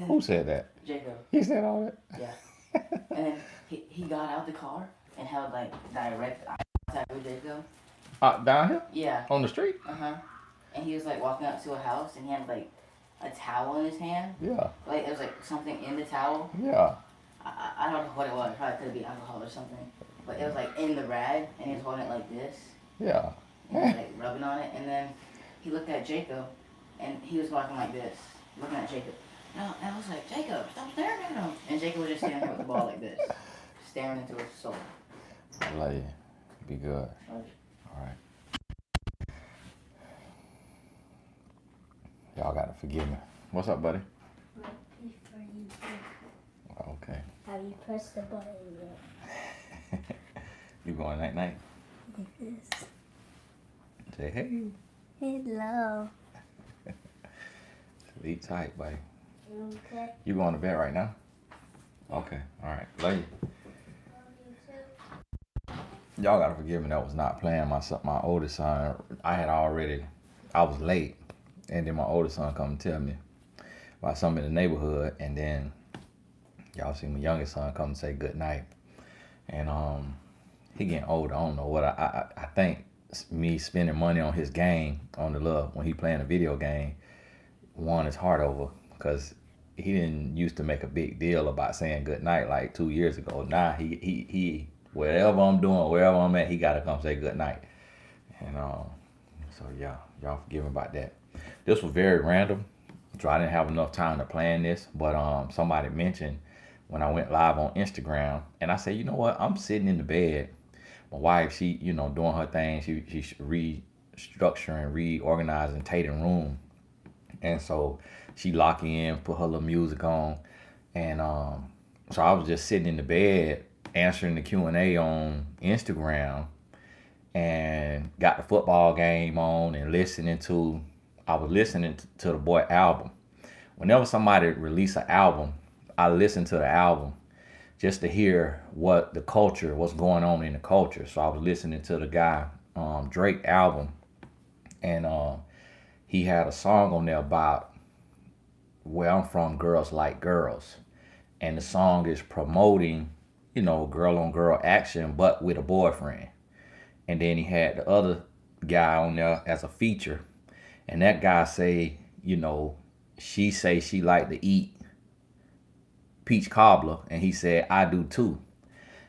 Who said that? Jacob. He said all that? Yeah. And then he got out the car and held like direct eye contact with Jacob. Down here? Yeah. On the street? And he was like walking up to a house and he had like a towel in his hand. Yeah. Like there was like something in the towel. Yeah. I don't know what it was. Probably could be alcohol or something. But it was like in the rag and he was holding it like this. Yeah. And he was like rubbing on it. And then he looked at Jacob and he was walking like this, looking at Jacob. And I was like, Jacob, stop staring at him. And Jacob was just standing there with the ball like this, staring into his soul. I love you. Be good. All right. Y'all gotta forgive me. What's up, buddy? Before you do. Okay. Have you pressed the button yet? You going night night? Yes. Say hey. Hello. Sleep tight, buddy. Okay. You going to bed right now? Okay. All right. Love you. Y'all gotta forgive me. That was not playing. My oldest son. I was late, and then my oldest son come and tell me about something in the neighborhood, and then y'all see my youngest son come and say good night, and he getting older. I don't know what I think me spending money on his game on the love when he playing a video game won his heart over, because he didn't used to make a big deal about saying good night like 2 years ago. Now he wherever I'm doing, wherever I'm at, he gotta come say good night. And so yeah, y'all forgive me about that. This was very random, so I didn't have enough time to plan this. But somebody mentioned when I went live on Instagram, and I said, you know what? I'm sitting in the bed. My wife, she doing her thing. She's restructuring, reorganizing Tatum room, and so she lock in, put her little music on, and so I was just sitting in the bed answering the Q&A on Instagram, and got the football game on and I was listening to the boy album. Whenever somebody release an album, I listen to the album just to hear what's going on in the culture. So I was listening to the guy Drake album, and he had a song on there about where I'm from, girls like girls, and the song is promoting girl on girl action, but with a boyfriend. And then he had the other guy on there as a feature, and that guy say, she say she like to eat peach cobbler, and he said, I do too.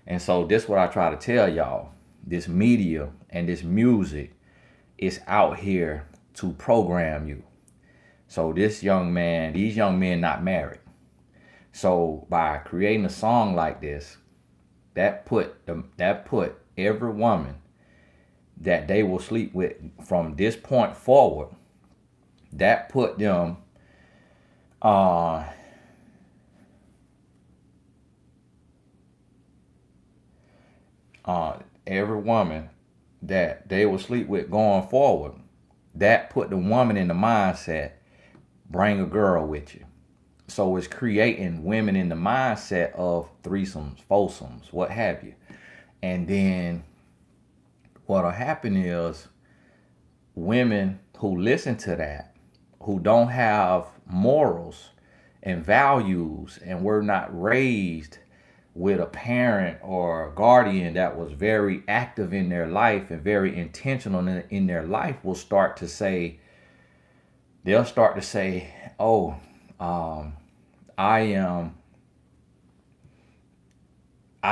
And so this what I try to tell y'all: this media and this music is out here to program you. So these young men not married. So by creating a song like this, that put every woman that they will sleep with from this point forward, that put them every woman that they will sleep with going forward, that put the woman in the mindset, bring a girl with you. So it's creating women in the mindset of threesomes, foursomes, what have you. And then what'll happen is women who listen to that, who don't have morals and values, and were not raised with a parent or a guardian that was very active in their life and very intentional in their life, they'll start to say, oh, I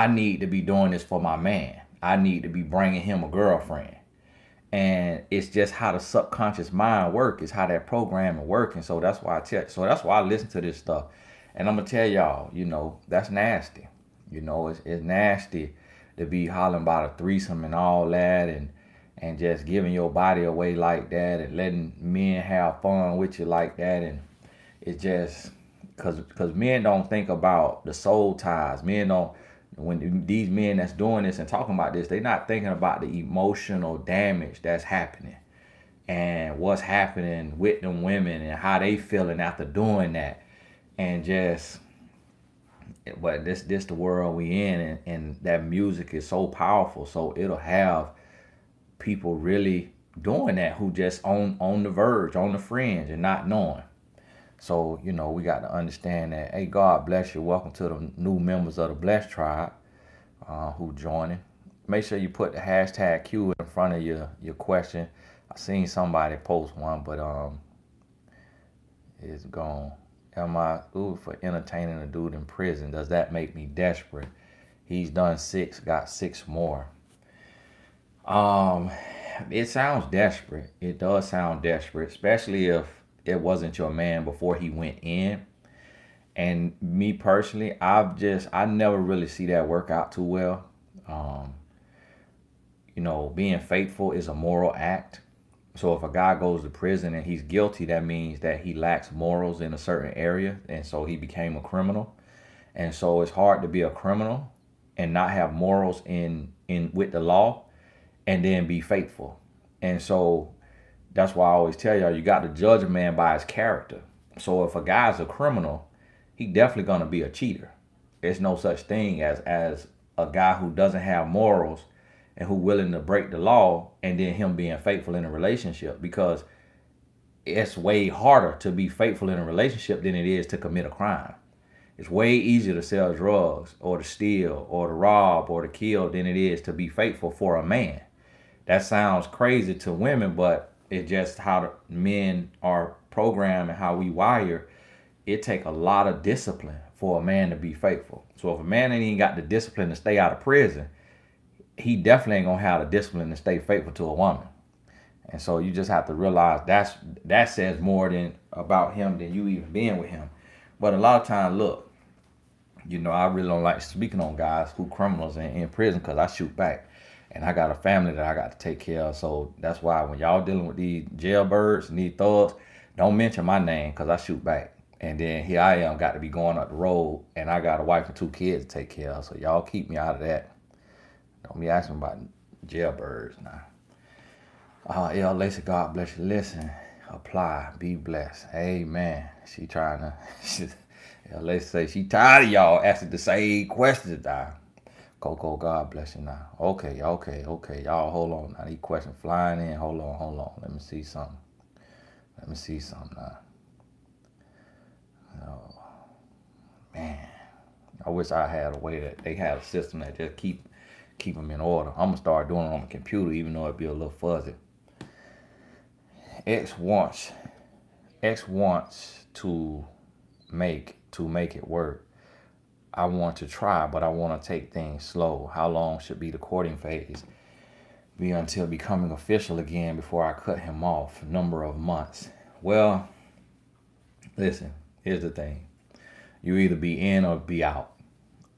need to be doing this for my man. I need to be bringing him a girlfriend. And it's just how the subconscious mind works. It's how that programming works. And so that's why I listen to this stuff. And I'm gonna tell y'all, that's nasty. It's nasty to be hollering about a threesome and all that, and just giving your body away like that, and letting men have fun with you like that. And it's just because men don't think about the soul ties. When these men that's doing this and talking about this, they're not thinking about the emotional damage that's happening and what's happening with them women and how they feeling after doing that. And but this the world we in, and that music is so powerful. So it'll have people really doing that who just on the verge, on the fringe, and not knowing. So, we got to understand that, hey, God bless you. Welcome to the new members of the Blessed Tribe who joining. Make sure you put the hashtag Q in front of your question. I seen somebody post one, but it's gone. Am I for entertaining a dude in prison? Does that make me desperate? He's done 6, got 6 more. It sounds desperate. It does sound desperate, especially if it wasn't your man before he went in. And me personally, I never really see that work out too well. Um, Being faithful is a moral act. So if a guy goes to prison and he's guilty, that means that he lacks morals in a certain area, and so he became a criminal. And so it's hard to be a criminal and not have morals in with the law and then be faithful. And so that's why I always tell y'all, you got to judge a man by his character. So if a guy's a criminal, he definitely gonna be a cheater. There's no such thing as a guy who doesn't have morals and who willing to break the law and then him being faithful in a relationship, because it's way harder to be faithful in a relationship than it is to commit a crime. It's way easier to sell drugs or to steal or to rob or to kill than it is to be faithful for a man. That sounds crazy to women, but it's just how the men are programmed and how we wire. It take a lot of discipline for a man to be faithful. So if a man ain't even got the discipline to stay out of prison, he definitely ain't gonna have the discipline to stay faithful to a woman. And so you just have to realize that says more than about him than you even being with him. But a lot of times, look, I really don't like speaking on guys who criminals in prison, because I shoot back. And I got a family that I got to take care of. So that's why when y'all dealing with these jailbirds and these thugs, don't mention my name, because I shoot back. And then here I am, got to be going up the road, and I got a wife and 2 kids to take care of. So y'all keep me out of that. Don't be asking about jailbirds now. L. Lacey, God bless you. Listen, apply, be blessed. Amen. She trying to, L. Lacey say she tired of y'all asking the same questions now. Coco, God bless you now. Okay. Y'all hold on now. These questions flying in. Hold on. Let me see something now. Oh, man. I wish I had a way that they had a system that just keep them in order. I'm gonna start doing it on the computer, even though it be a little fuzzy. X wants to make it work. I want to try, but I want to take things slow. How long should be the courting phase? Be until becoming official again before I cut him off. Number of months. Well, listen, here's the thing. You either be in or be out.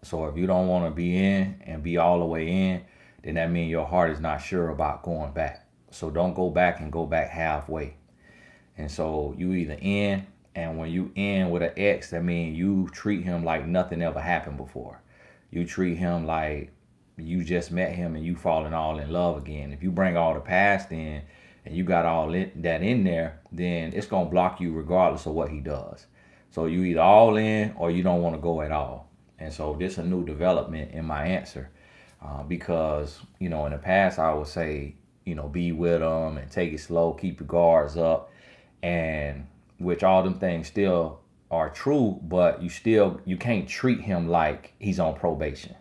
So if you don't want to be in and be all the way in, then that means your heart is not sure about going back. So don't go back and go back halfway. And so you either in, and when you in with an ex, that means you treat him like nothing ever happened before. You treat him like you just met him and you falling all in love again. If you bring all the past in and you got all that in there, then it's going to block you regardless of what he does. So you either all in or you don't want to go at all. And so this is a new development in my answer, because, in the past I would say, be with them and take it slow, keep your guards up, and which all them things still are true, but you can't treat him like he's on probation.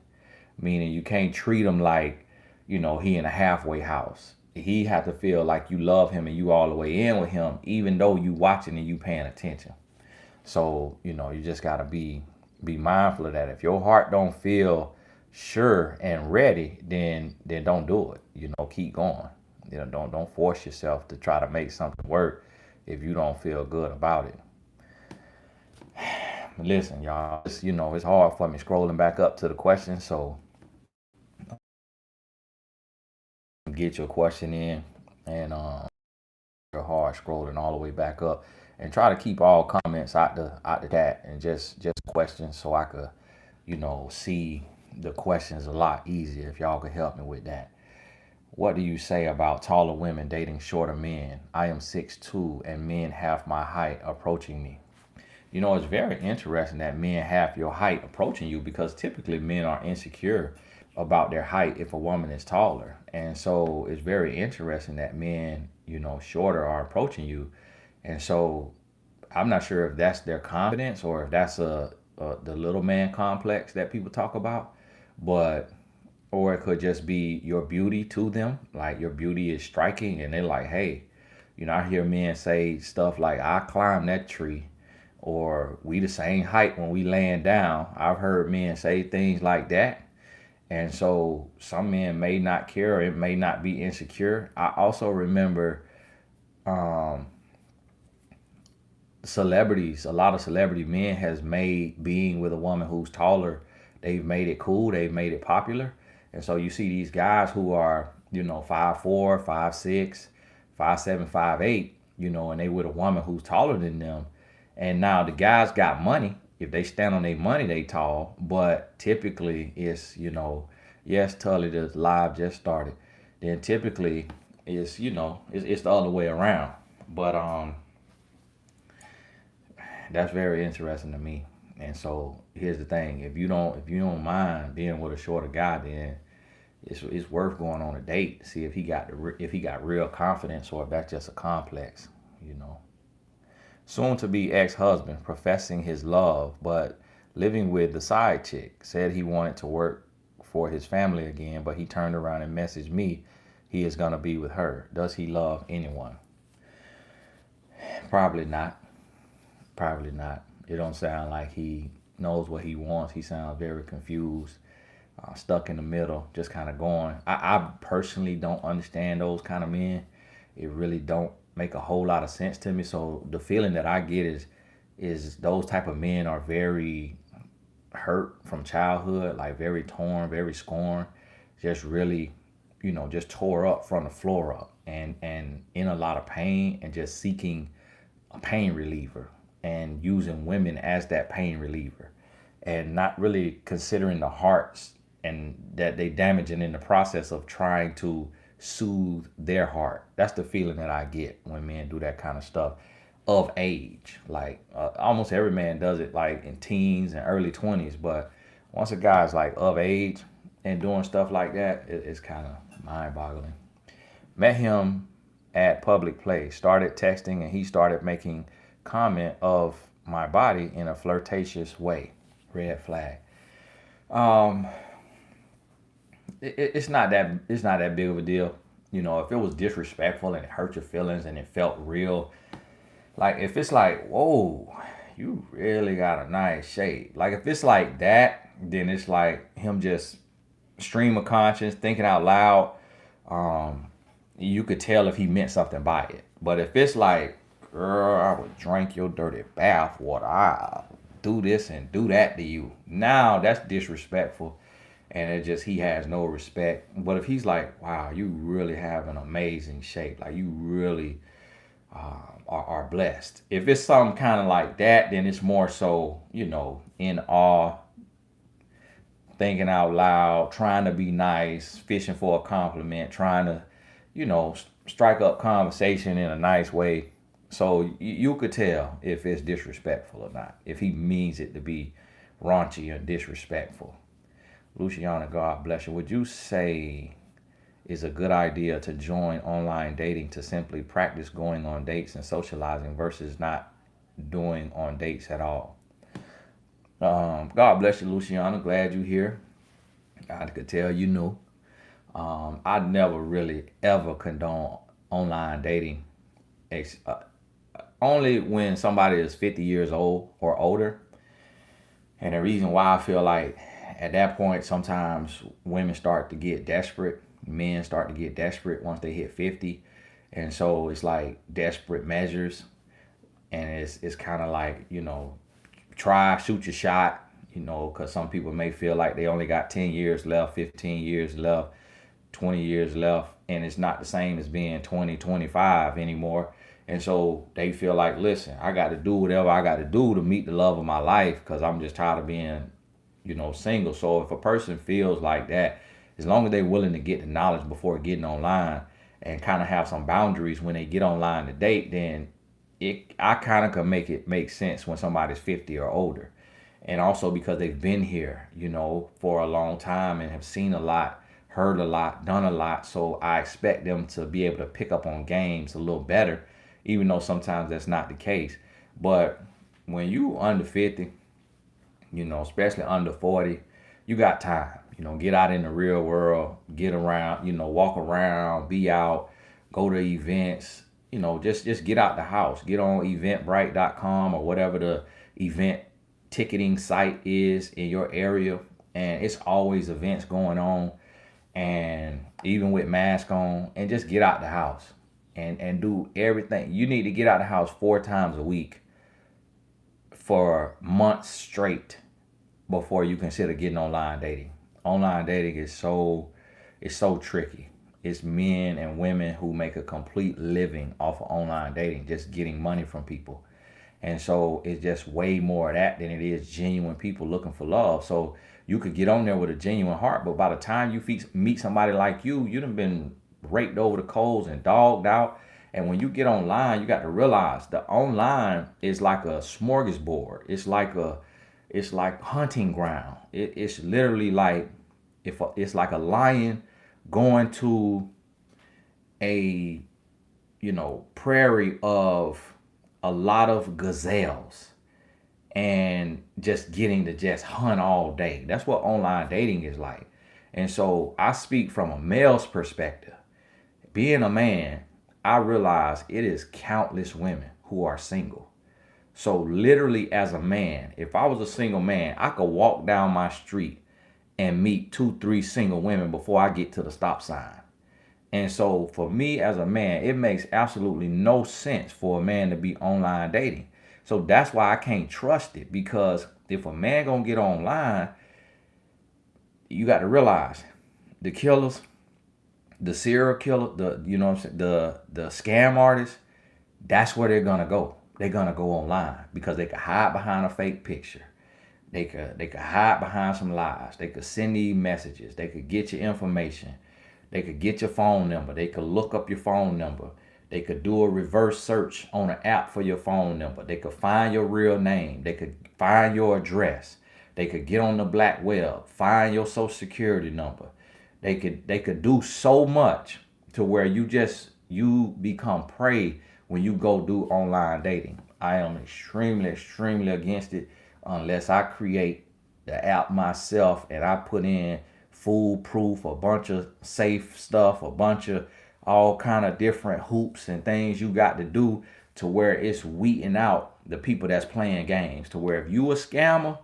Meaning you can't treat him like, he in a halfway house. He have to feel like you love him and you all the way in with him, even though you watching and you paying attention. So, you just gotta be mindful of that. If your heart don't feel sure and ready, then don't do it. Keep going. Don't force yourself to try to make something work if you don't feel good about it. Listen, y'all, it's hard for me scrolling back up to the question, so get your question in, and you're hard scrolling all the way back up, and try to keep all comments out the chat and just questions, so I could see the questions a lot easier if y'all could help me with that. What do you say about taller women dating shorter men? I am 6'2" and men half my height approaching me. It's very interesting that men half your height approaching you, because typically men are insecure about their height if a woman is taller. And so it's very interesting that men, shorter are approaching you. And so I'm not sure if that's their confidence or if that's the little man complex that people talk about, but or it could just be your beauty to them, like your beauty is striking, and they're like, hey, I hear men say stuff like, I climbed that tree, or we the same height when we laying down. I've heard men say things like that. And so some men may not care, or it may not be insecure. I also remember um, celebrities, a lot of celebrity men has made being with a woman who's taller, they've made it cool, they've made it popular. And so you see these guys who are, 5'4", 5'6", 5'7", 5'8", and they with a woman who's taller than them. And now the guys got money. If they stand on their money, they tall. But typically it's, yes, Tully, the live just started. Then typically it's the other way around. But that's very interesting to me. And so here's the thing: if you don't mind being with a shorter guy, then it's worth going on a date to see if he got real confidence or if that's just a complex. Soon to be ex-husband professing his love, but living with the side chick, said he wanted to work for his family again, but he turned around and messaged me he is gonna be with her. Does he love anyone? Probably not. Probably not. It don't sound like he knows what he wants. He sounds very confused, stuck in the middle, just kind of going. I personally don't understand those kind of men. It really don't make a whole lot of sense to me. So the feeling that I get is those type of men are very hurt from childhood, like very torn, very scorned, just really, just tore up from the floor up, and in a lot of pain, and just seeking a pain reliever and using women as that pain reliever, and not really considering the hearts and that they damaging in the process of trying to soothe their heart. That's the feeling that I get when men do that kind of stuff of age. Like almost every man does it like in teens and early 20s, but once a guy's like of age and doing stuff like that, it's kind of mind-boggling. Met him at public place, started texting, and he started making comment of my body in a flirtatious way. Red flag. It's not that big of a deal. If it was disrespectful and it hurt your feelings and it felt real, like if it's like, whoa, you really got a nice shape. Like if it's like that, then it's like him just stream of conscience, thinking out loud. You could tell if he meant something by it. But if it's like, girl, I would drink your dirty bath water, I'll do this and do that to you, now that's disrespectful. And he has no respect. But if he's like, wow, you really have an amazing shape, like you really are blessed. If it's something kind of like that, then it's more so, in awe, thinking out loud, trying to be nice, fishing for a compliment, trying to, strike up conversation in a nice way. So you could tell if it's disrespectful or not, if he means it to be raunchy or disrespectful. Luciana, God bless you. Would you say is a good idea to join online dating to simply practice going on dates and socializing versus not doing on dates at all? God bless you, Luciana. Glad you're here. I could tell you knew. I never really ever condone online dating. Only when somebody is 50 years old or older. And the reason why I feel like at that point, sometimes women start to get desperate. Men start to get desperate once they hit 50. And so it's like desperate measures. And it's kind of like, try, shoot your shot, because some people may feel like they only got 10 years left, 15 years left, 20 years left. And it's not the same as being 20, 25 anymore. And so they feel like, listen, I got to do whatever I got to do to meet the love of my life because I'm just tired of being single. So if a person feels like that, as long as they're willing to get the knowledge before getting online and kind of have some boundaries when they get online to date, then I kind of can make it make sense when somebody's 50 or older. And also because they've been here, for a long time and have seen a lot, heard a lot, done a lot. So I expect them to be able to pick up on games a little better, even though sometimes that's not the case. But when you under 50, especially under 40, you got time. Get out in the real world, get around, walk around, be out, go to events, just get out the house. Get on eventbrite.com or whatever the event ticketing site is in your area. And it's always events going on, and even with mask on, and just get out the house and do everything. You need to get out the house 4 times a week for months straight before you consider getting online dating. Online dating is so tricky. It's men and women who make a complete living off of online dating, just getting money from people. And so it's just way more of that than it is genuine people looking for love. So you could get on there with a genuine heart, but by the time you meet somebody like you done been raked over the coals and dogged out. And when you get online, you got to realize the online is like a smorgasbord. It's like hunting ground. It's literally like it's like a lion going to a prairie of a lot of gazelles and just getting to just hunt all day. That's what online dating is like. And so I speak from a male's perspective. Being a man, I realize it is countless women who are single. So literally as a man, if I was a single man, I could walk down my street and meet 2, 3 single women before I get to the stop sign. And so for me as a man, it makes absolutely no sense for a man to be online dating. So that's why I can't trust it, because if a man gonna get online, you got to realize the killers, the serial killer, the scam artists, that's where they're gonna go. They're gonna go online because they can hide behind a fake picture. They could hide behind some lies. They could send these messages. They could get your information. They could get your phone number. They could look up your phone number. They could do a reverse search on an app for your phone number. They could find your real name. They could find your address. They could get on the black web, find your social security number. They could do so much to where you become prey when you go do online dating. I am extremely, extremely against it unless I create the app myself and I put in foolproof, a bunch of safe stuff, a bunch of all kind of different hoops and things you got to do to where it's weeding out the people that's playing games. To where if you a scammer,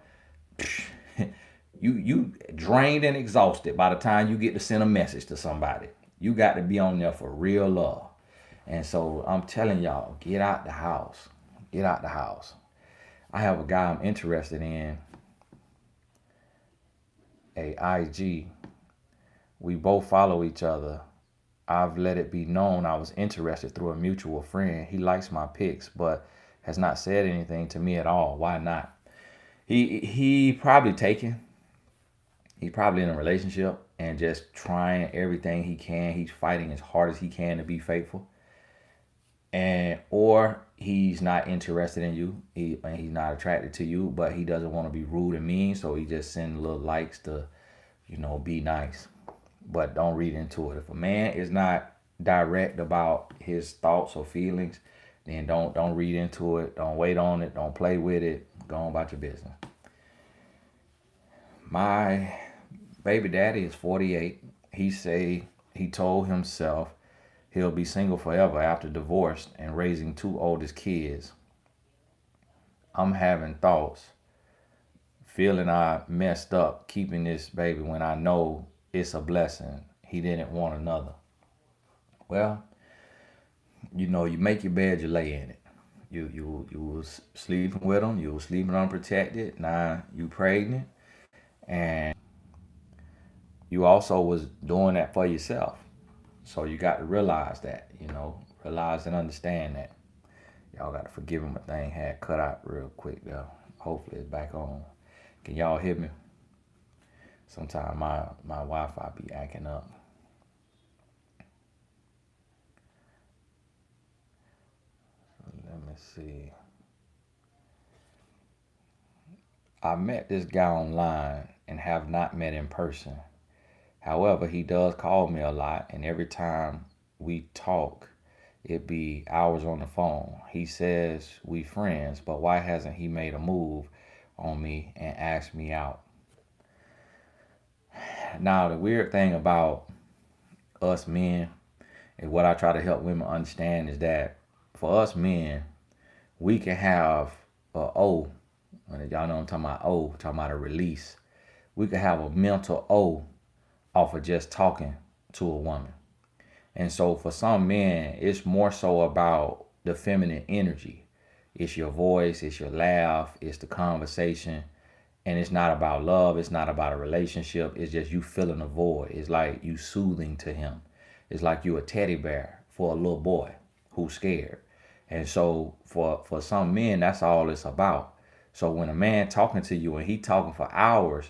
you drained and exhausted by the time you get to send a message to somebody. You got to be on there for real love. And so I'm telling y'all, get out the house. Get out the house. I have a guy I'm interested in, a IG. We both follow each other. I've let it be known I was interested through a mutual friend. He likes my pics, but has not said anything to me at all. Why not? He probably taken. He's probably in a relationship and just trying everything he can. He's fighting as hard as he can to be faithful. Or he's not interested in you. He's not attracted to you, but he doesn't want to be rude and mean, so he just sends little likes to, be nice. But don't read into it. If a man is not direct about his thoughts or feelings, then don't read into it. Don't wait on it. Don't play with it. Go on about your business. My baby daddy is 48. He told himself he'll be single forever after divorce and raising 2 oldest kids. I'm having thoughts, feeling I messed up keeping this baby when I know it's a blessing. He didn't want another. Well, you make your bed, you lay in it. You was sleeping with him, you was sleeping unprotected. Now you pregnant, and you also was doing that for yourself. So you got to realize that, realize and understand that. Y'all got to forgive him. My thing had cut out real quick though. Hopefully it's back on. Can y'all hear me? Sometimes my Wi-Fi be acting up. Let me see. I met this guy online and have not met in person. However, he does call me a lot, and every time we talk, It be hours on the phone. He says we friends, but why hasn't he made a move on me and asked me out? Now, the weird thing about us men, and what I try to help women understand, is that for us men, we can have a O. And y'all know I'm talking about O, talking about a release. We can have a mental O off of just talking to a woman. And so for some men, it's more so about the feminine energy. It's your voice, it's your laugh, it's the conversation. And it's not about love, it's not about a relationship. It's just you filling a void. It's like you soothing to him. It's like you a teddy bear for a little boy who's scared. And so for some men, that's all it's about. So when a man talking to you and he talking for hours,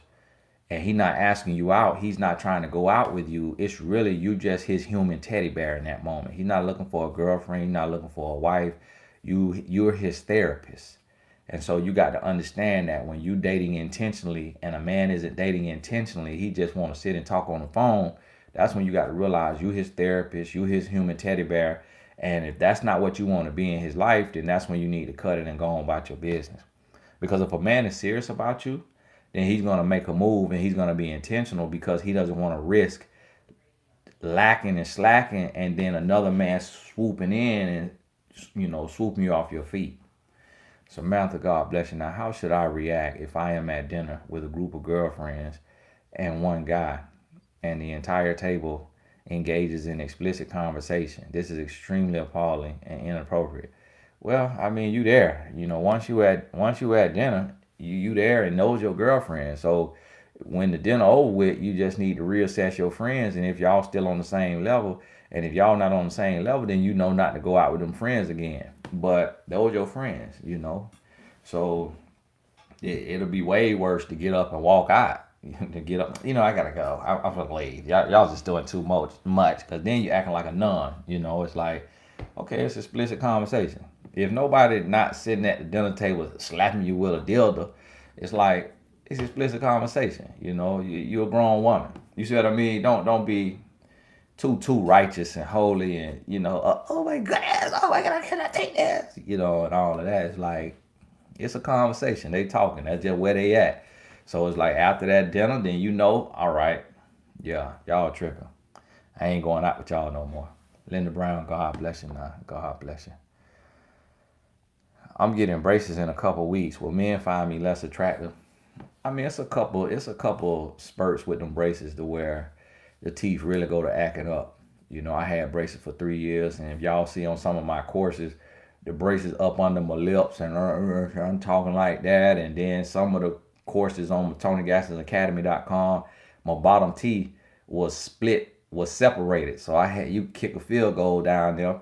and he not asking you out, he's not trying to go out with you. It's really you just his human teddy bear in that moment. He's not looking for a girlfriend. He's not looking for a wife. You're his therapist. And so you got to understand that when you dating intentionally and a man isn't dating intentionally, he just want to sit and talk on the phone. That's when you got to realize you his therapist, you his human teddy bear. And if that's not what you want to be in his life, then that's when you need to cut it and go on about your business. Because if a man is serious about you, then he's going to make a move and he's going to be intentional, because he doesn't want to risk lacking and slacking and then another man swooping in and, swooping you off your feet. Samantha, God bless you. Now, how should I react if I am at dinner with a group of girlfriends and one guy and the entire table engages in explicit conversation? This is extremely appalling and inappropriate. Well, I mean, you there. Once you at dinner, you there and knows your girlfriend. So when the dinner over with, you just need to reassess your friends, and if y'all still on the same level, and if y'all not on the same level, then you know not to go out with them friends again. But those your friends. So it'll be way worse to get up and walk out. To get up, I gotta go. I'm feeling lazy. Y'all just doing too much, because then you acting like a nun. It's like, okay, it's explicit conversation. If nobody not sitting at the dinner table slapping you with a dildo, it's like it's explicit conversation. You're a grown woman. You see what I mean? Don't be too righteous and holy and oh my God, can I take this? And all of that. It's like it's a conversation. They talking. That's just where they at. So it's like after that dinner, then all right, yeah, y'all tripping. I ain't going out with y'all no more. Linda Brown, God bless you now. God bless you. I'm getting braces in a couple weeks. Will men find me less attractive? I mean, it's a couple spurts with them braces to where the teeth really go to acting up. I had braces for 3 years, and if y'all see on some of my courses, the braces up under my lips, and I'm talking like that. And then some of the courses on TonyGassisAcademy.com, my bottom teeth was separated. So you kick a field goal down there,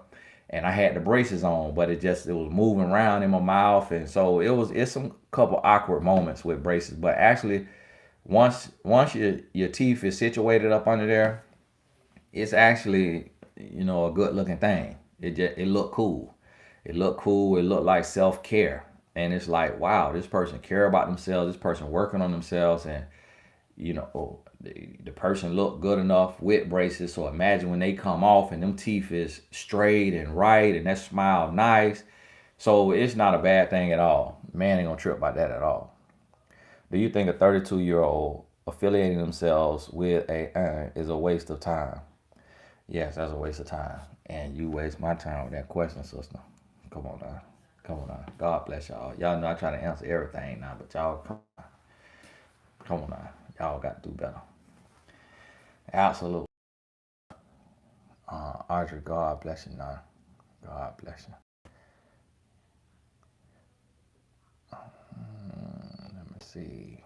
and I had the braces on, but it was moving around in my mouth, and so it's some couple awkward moments with braces. But actually, once your teeth is situated up under there, it's actually a good looking thing. It look cool. It look cool. It look like self-care, and it's like, wow, this person care about themselves. This person working on themselves, and the person look good enough with braces. So imagine when they come off and them teeth is straight and right and that smile nice. So it's not a bad thing at all. Man ain't gonna trip about that at all. Do you think a 32-year-old affiliating themselves with is a waste of time? Yes, that's a waste of time. And you waste my time with that question, sister. Come on now. God bless y'all. Y'all know I try to answer everything now, but y'all come on now. Y'all got to do better. Absolutely. Audrey, God bless you now. God bless you. Let me see.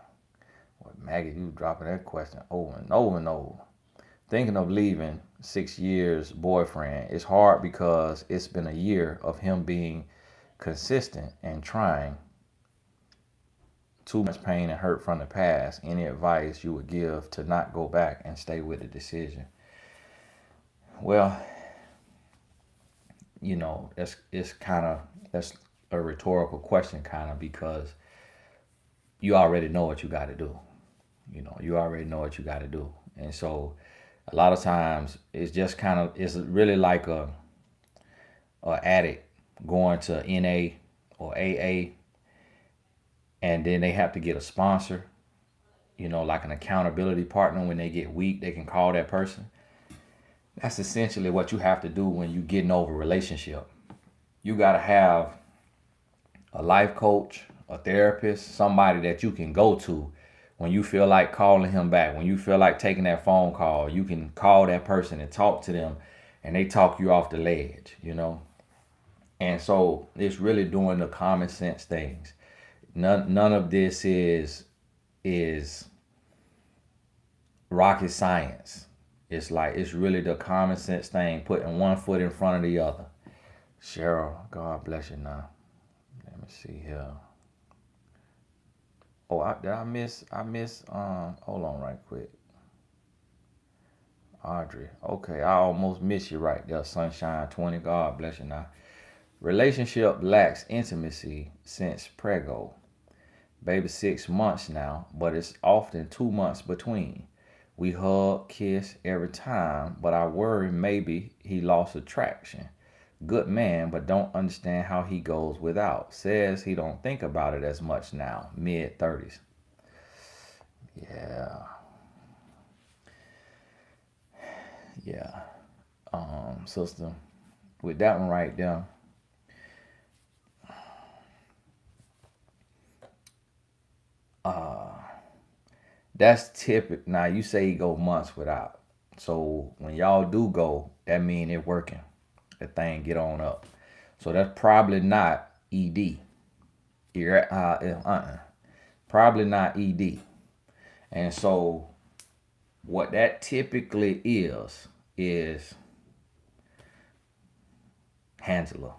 What Maggie, you dropping that question over and over and over. Thinking of leaving 6 years boyfriend. It's hard because it's been a year of him being consistent and trying. Too much pain and hurt from the past. Any advice you would give to not go back and stay with the decision? Well, that's a rhetorical question, kind of, because you already know what you got to do. You already know what you got to do, and so a lot of times it's just it's really like addict going to NA or AA, and then they have to get a sponsor, like an accountability partner. When they get weak, they can call that person. That's essentially what you have to do when you getting over a relationship. You got to have a life coach, a therapist, somebody that you can go to when you feel like calling him back, when you feel like taking that phone call. You can call that person and talk to them, and they talk you off the ledge. And so it's really doing the common sense things. None of this is rocket science. It's really the common sense thing, putting one foot in front of the other. Cheryl, God bless you now. Let me see here. Oh, did I miss, hold on right quick. Audrey. Okay, I almost missed you right there, Sunshine 20. God bless you now. Relationship lacks intimacy since prego. Baby 6 months now, but it's often 2 months between. We hug, kiss every time, but I worry maybe he lost attraction. Good man, but don't understand how he goes without. Says he don't think about it as much now. Mid-30s. Yeah. Sister, with that one right there, that's typical. Now you say you go months without. So when y'all do go, that mean it working. That thing get on up. So that's probably not ED. Probably not ED. And so what that typically is Angela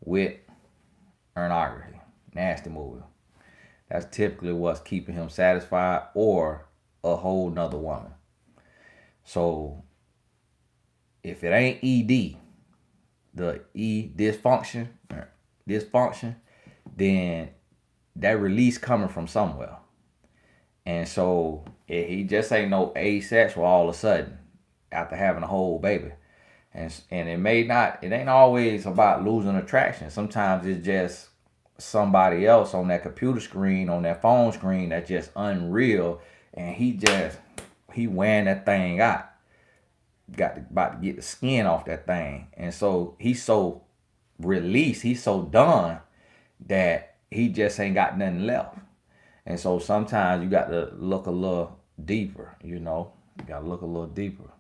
with pornography, nasty movie. That's typically what's keeping him satisfied, or a whole nother woman. So if it ain't ED, the dysfunction, then that release coming from somewhere. And so he just ain't no asexual all of a sudden after having a whole baby. And it ain't always about losing attraction. Sometimes it's just somebody else on that computer screen, on that phone screen, that's just unreal, and he wearing that thing out. About to get the skin off that thing. And so he's so released, he's so done that he just ain't got nothing left. And so sometimes you got to look a little deeper, You got to look a little deeper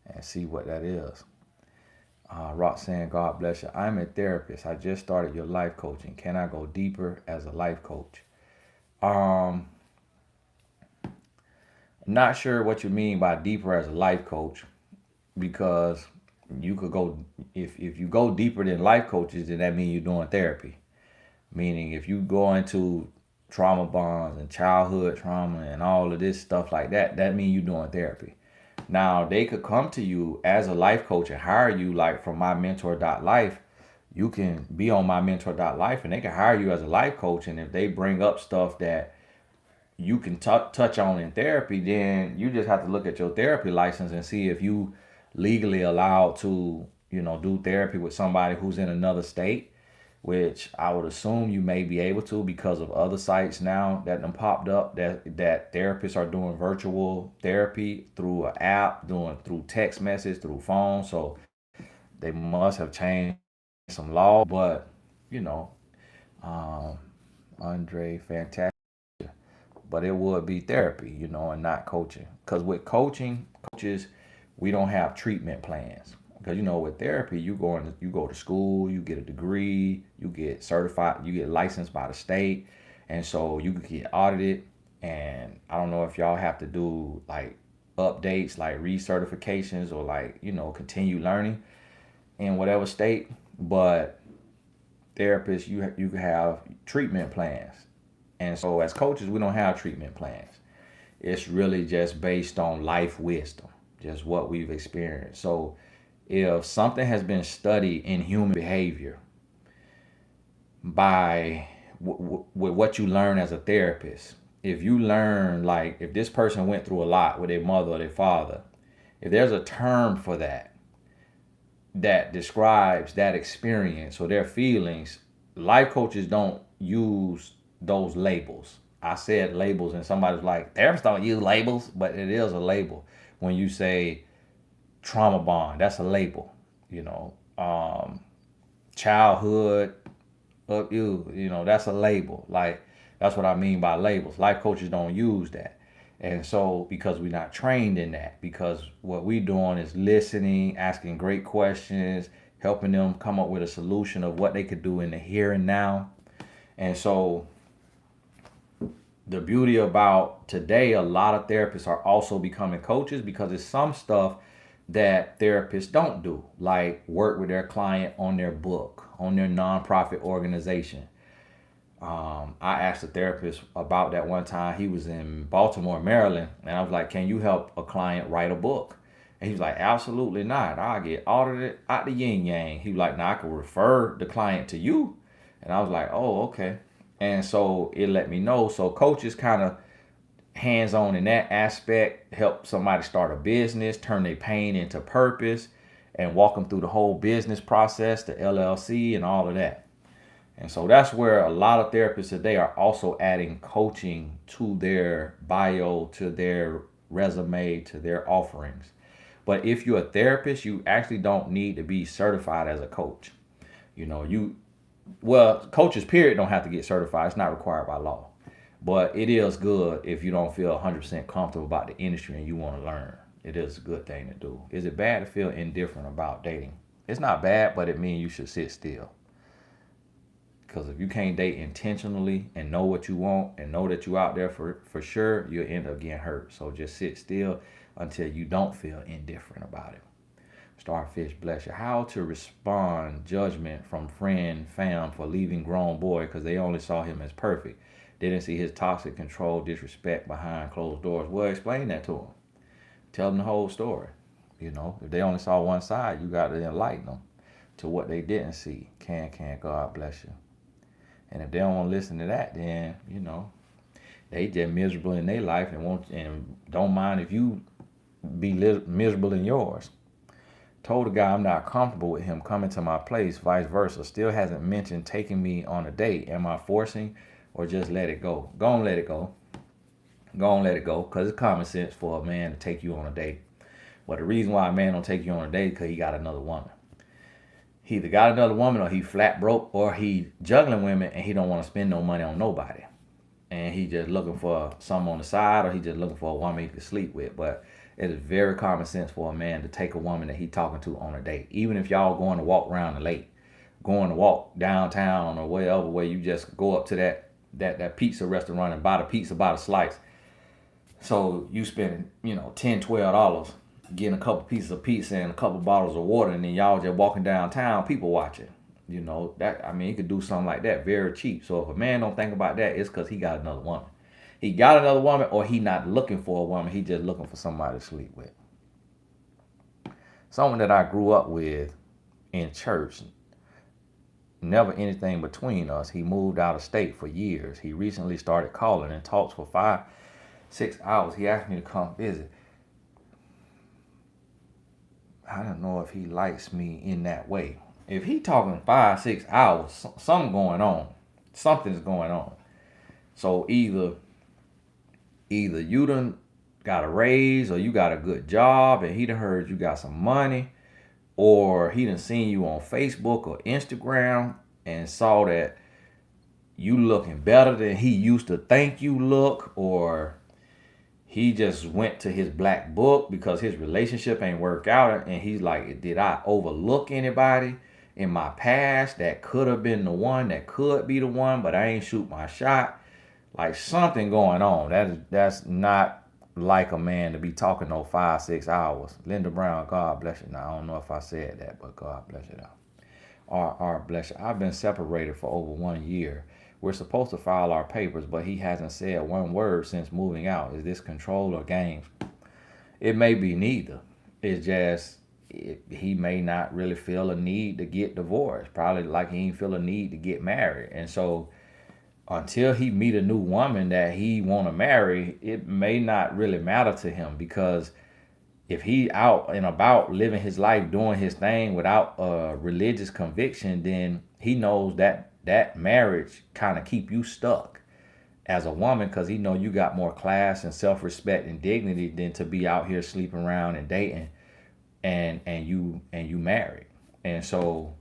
and see what that is. Roxanne, God bless you. I'm a therapist. I just started your life coaching. Can I go deeper as a life coach? I'm not sure what you mean by deeper as a life coach, because you could go, if you go deeper than life coaches, then that means you're doing therapy. Meaning if you go into trauma bonds and childhood trauma and all of this stuff like that, that means you're doing therapy. Now, they could come to you as a life coach and hire you, like from mymentor.life. You can be on mymentor.life and they can hire you as a life coach. And if they bring up stuff that you can touch on in therapy, then you just have to look at your therapy license and see if you legally allowed to, do therapy with somebody who's in another state, which I would assume you may be able to because of other sites now that have popped up that therapists are doing virtual therapy through an app, doing through text message, through phone. So they must have changed some law, but Andre, fantastic. But it would be therapy, and not coaching. Because with coaches, we don't have treatment plans. Because with therapy, you go to school, you get a degree, you get certified, you get licensed by the state, and so you could get audited. And I don't know if y'all have to do like updates, like recertifications, or like continue learning in whatever state. But therapists, you have treatment plans, and so as coaches, we don't have treatment plans. It's really just based on life wisdom, just what we've experienced. So if something has been studied in human behavior by with what you learn as a therapist, if you learn, like, if this person went through a lot with their mother or their father, if there's a term for that, that describes that experience or their feelings, life coaches don't use those labels. I said labels, and somebody's like, therapists don't use labels, but it is a label. When you say trauma bond, that's a label. You know, childhood of you know, that's a label. Like, that's what I mean by labels. Life coaches don't use that. And so, because we're not trained in that, because what we're doing is listening, asking great questions, helping them come up with a solution of what they could do in the here and now. And so, the beauty about today, a lot of therapists are also becoming coaches because it's some stuff that therapists don't do, like work with their client on their book, on their nonprofit organization. I asked a therapist about that one time. He was in Baltimore, Maryland, and I was like, can you help a client write a book? And he was like, absolutely not. I'll get audited out the yin yang. He was like, now I can refer the client to you. And I was like, oh, okay. And so it let me know. So coaches kind of hands-on in that aspect, help somebody start a business, turn their pain into purpose, and walk them through the whole business process, the LLC and all of that. And so that's where a lot of therapists today are also adding coaching to their bio, to their resume, to their offerings. But if you're a therapist, you actually don't need to be certified as a coach. You know, coaches period don't have to get certified. It's not required by law. But it is good if you don't feel 100% comfortable about the industry and you want to learn. It is a good thing to do. Is it bad to feel indifferent about dating? It's not bad, but it means you should sit still. Because if you can't date intentionally and know what you want and know that you're out there for sure, you'll end up getting hurt. So just sit still until you don't feel indifferent about it. Starfish, bless you. How to respond judgment from friend, fam for leaving grown boy because they only saw him as perfect. Didn't see his toxic control, disrespect behind closed doors. Well, explain that to them. Tell them the whole story. You know, if they only saw one side, you got to enlighten them to what they didn't see. Can God bless you. And if they don't want to listen to that, then, you know, they just miserable in their life and don't mind if you be miserable in yours. Told the guy I'm not comfortable with him coming to my place, vice versa. Still hasn't mentioned taking me on a date. Am I forcing or just let it go? Go and let it go. Go and let it go, because it's common sense for a man to take you on a date. But the reason why a man don't take you on a date is because he got another woman. He either got another woman or he flat broke or he juggling women and he don't want to spend no money on nobody. And he just looking for something on the side or he just looking for a woman he can sleep with. But it is very common sense for a man to take a woman that he talking to on a date. Even if y'all going to walk around the lake, going to walk downtown or wherever where you just go up to that pizza restaurant and buy the pizza by the slice. So you spending, $10, $12 getting a couple pieces of pizza and a couple bottles of water, and then y'all just walking downtown, people watching. You could do something like that very cheap. So if a man don't think about that, it's because he got another woman. He got another woman, or he not looking for a woman. He just looking for somebody to sleep with. Someone that I grew up with in church, never anything between us. He moved out of state for years. He recently started calling and talks for 5-6 hours. He asked me to come visit. I don't know if he likes me in that way. If he talking 5-6 hours, something going on. Something's going on. So either you done got a raise or you got a good job and he done heard you got some money, or he done seen you on Facebook or Instagram and saw that you looking better than he used to think you look, or he just went to his black book because his relationship ain't work out and he's like, did I overlook anybody in my past that could have been the one, that could be the one, but I ain't shoot my shot? Like something going on. That's not like a man to be talking no 5-6 hours. Linda Brown, God bless you. Now I don't know if I said that, but God bless you now. R bless you. I've been separated for over 1 year. We're supposed to file our papers, but he hasn't said one word since moving out. Is this control or games? It may be neither. It's just he may not really feel a need to get divorced. Probably like he ain't feel a need to get married. And so until he meet a new woman that he want to marry, it may not really matter to him, because if he out and about living his life, doing his thing without religious conviction, then he knows that that marriage kind of keep you stuck as a woman, because he know you got more class and self-respect and dignity than to be out here sleeping around and dating and you married. And so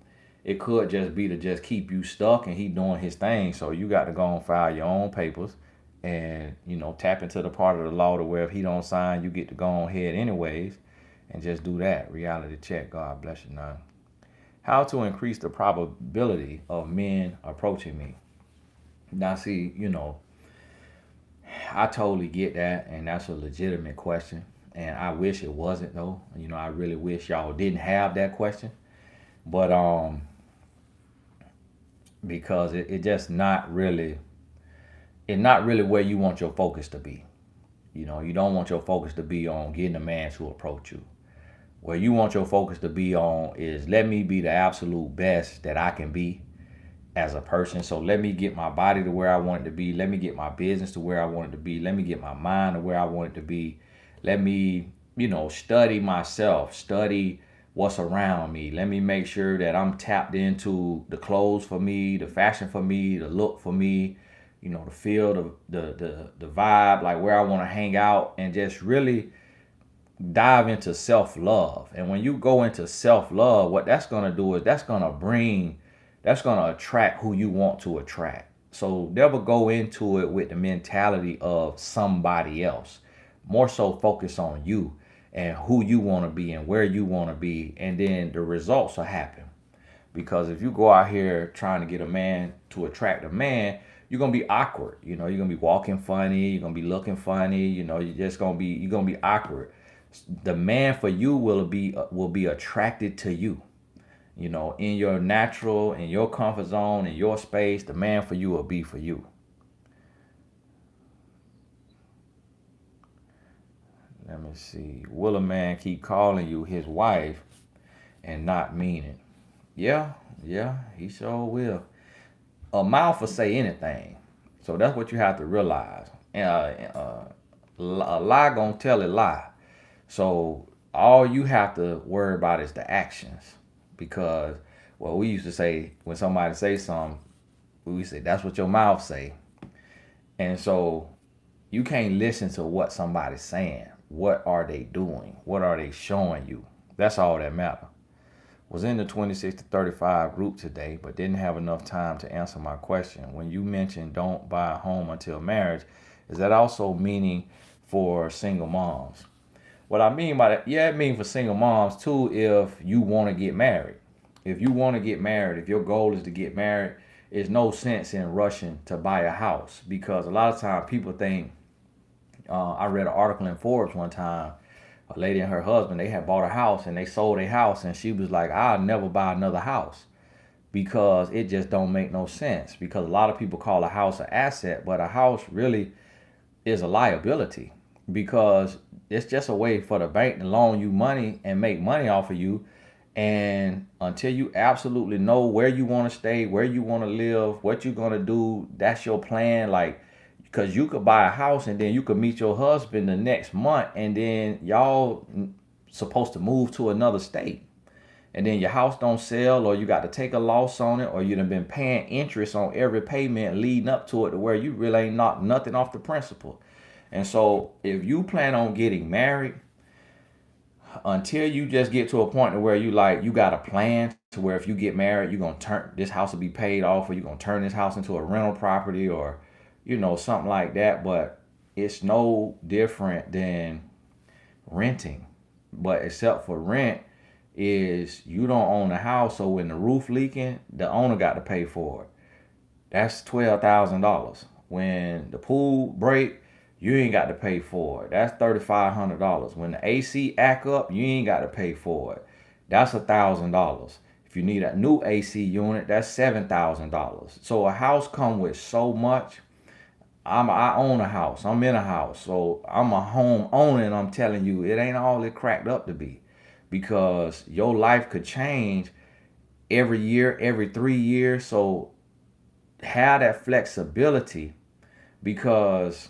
it could just be to just keep you stuck, and he doing his thing. So you got to go and file your own papers and, tap into the part of the law to where if he don't sign, you get to go on ahead anyways and just do that. Reality check. God bless you now. How to increase the probability of men approaching me. Now see, I totally get that, and that's a legitimate question. And I wish it wasn't though. I really wish y'all didn't have that question. But because it just not really, it's not really where you want your focus to be. You don't want your focus to be on getting a man to approach you. Where you want your focus to be on is, let me be the absolute best that I can be as a person. So let me get my body to where I want it to be. Let me get my business to where I want it to be. Let me get my mind to where I want it to be. Let me, study myself, study what's around me. Let me make sure that I'm tapped into the clothes for me, the fashion for me, the look for me, the feel, the vibe, like where I want to hang out, and just really dive into self-love. And when you go into self-love, what that's going to do is that's going to attract who you want to attract. So never go into it with the mentality of somebody else. More so focus on you and who you want to be and where you want to be, and then the results will happen. Because if you go out here trying to get a man to attract a man, you're gonna be awkward. You're gonna be walking funny. You're gonna be looking funny. You're gonna be awkward. The man for you will be attracted to you. In your natural, in your comfort zone, in your space, the man for you will be for you. Let me see. Will a man keep calling you his wife and not mean it? Yeah, he sure will. A mouth will say anything. So that's what you have to realize. A lie gonna tell a lie. So all you have to worry about is the actions. Because we used to say, when somebody say something, we say that's what your mouth say. And so you can't listen to what somebody's saying. What are they doing? What are they showing you? That's all that matters. Was in the 26 to 35 group today, but didn't have enough time to answer my question. When you mentioned don't buy a home until marriage, is that also meaning for single moms? What I mean by that, yeah, it means for single moms too if you want to get married. If you want to get married, if your goal is to get married, there's no sense in rushing to buy a house, because a lot of times people think, I read an article in Forbes one time, a lady and her husband, they had bought a house and they sold a house, and she was like, I'll never buy another house because it just don't make no sense. Because a lot of people call a house an asset, but a house really is a liability, because it's just a way for the bank to loan you money and make money off of you. And until you absolutely know where you want to stay, where you want to live, what you're going to do, that's your plan. Like, because you could buy a house and then you could meet your husband the next month, and then y'all supposed to move to another state, and then your house don't sell, or you got to take a loss on it, or you done been paying interest on every payment leading up to it, to where you really ain't knocked nothing off the principal. And so if you plan on getting married, until you just get to a point to where you got a plan to where if you get married, you're going to turn this house will be paid off, or you're going to turn this house into a rental property, or something like that. But it's no different than renting. But except for rent is you don't own the house, so when the roof leaking, the owner got to pay for it. That's $12,000. When the pool break, you ain't got to pay for it. That's $3,500. When the AC act up, you ain't got to pay for it. That's $1,000. If you need a new AC unit, that's $7,000. So a house come with so much. I own a house. I'm in a house. So I'm a home owner, and I'm telling you, it ain't all it cracked up to be, because your life could change every year, every 3 years. So have that flexibility, because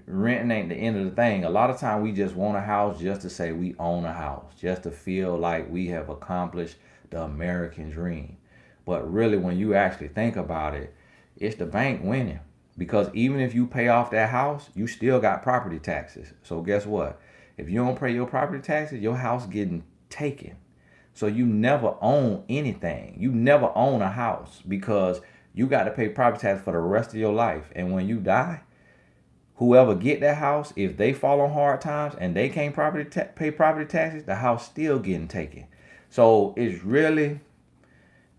renting ain't the end of the thing. A lot of time we just want a house just to say we own a house, just to feel like we have accomplished the American dream. But really, when you actually think about it, it's the bank winning. Because even if you pay off that house, you still got property taxes. So guess what? If you don't pay your property taxes, your house getting taken. So you never own anything. You never own a house because you got to pay property tax for the rest of your life. And when you die, whoever get that house, if they fall on hard times and they can't pay property taxes, the house still getting taken. So it's really,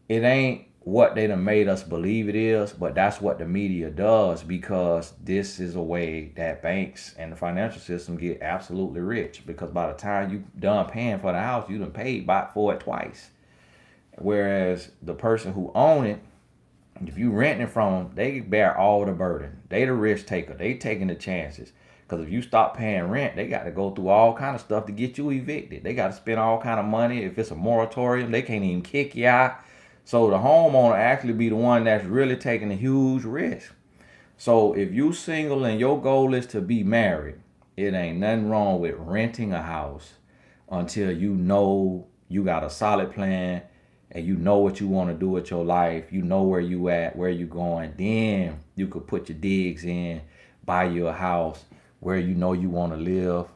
it ain't what they done made us believe it is, but that's what the media does, because this is a way that banks and the financial system get absolutely rich, because by the time you done paying for the house, you done paid back for it twice. Whereas the person who own it, if you renting from them, they bear all the burden. They the risk taker. They taking the chances. Because if you stop paying rent, they got to go through all kind of stuff to get you evicted. They got to spend all kind of money. If it's a moratorium, they can't even kick you out. So the homeowner actually be the one that's really taking a huge risk. So if you single and your goal is to be married, it ain't nothing wrong with renting a house until you know you got a solid plan and you know what you want to do with your life. You know where you at, where you going. Then you could put your digs in, buy you a house where you know you want to live,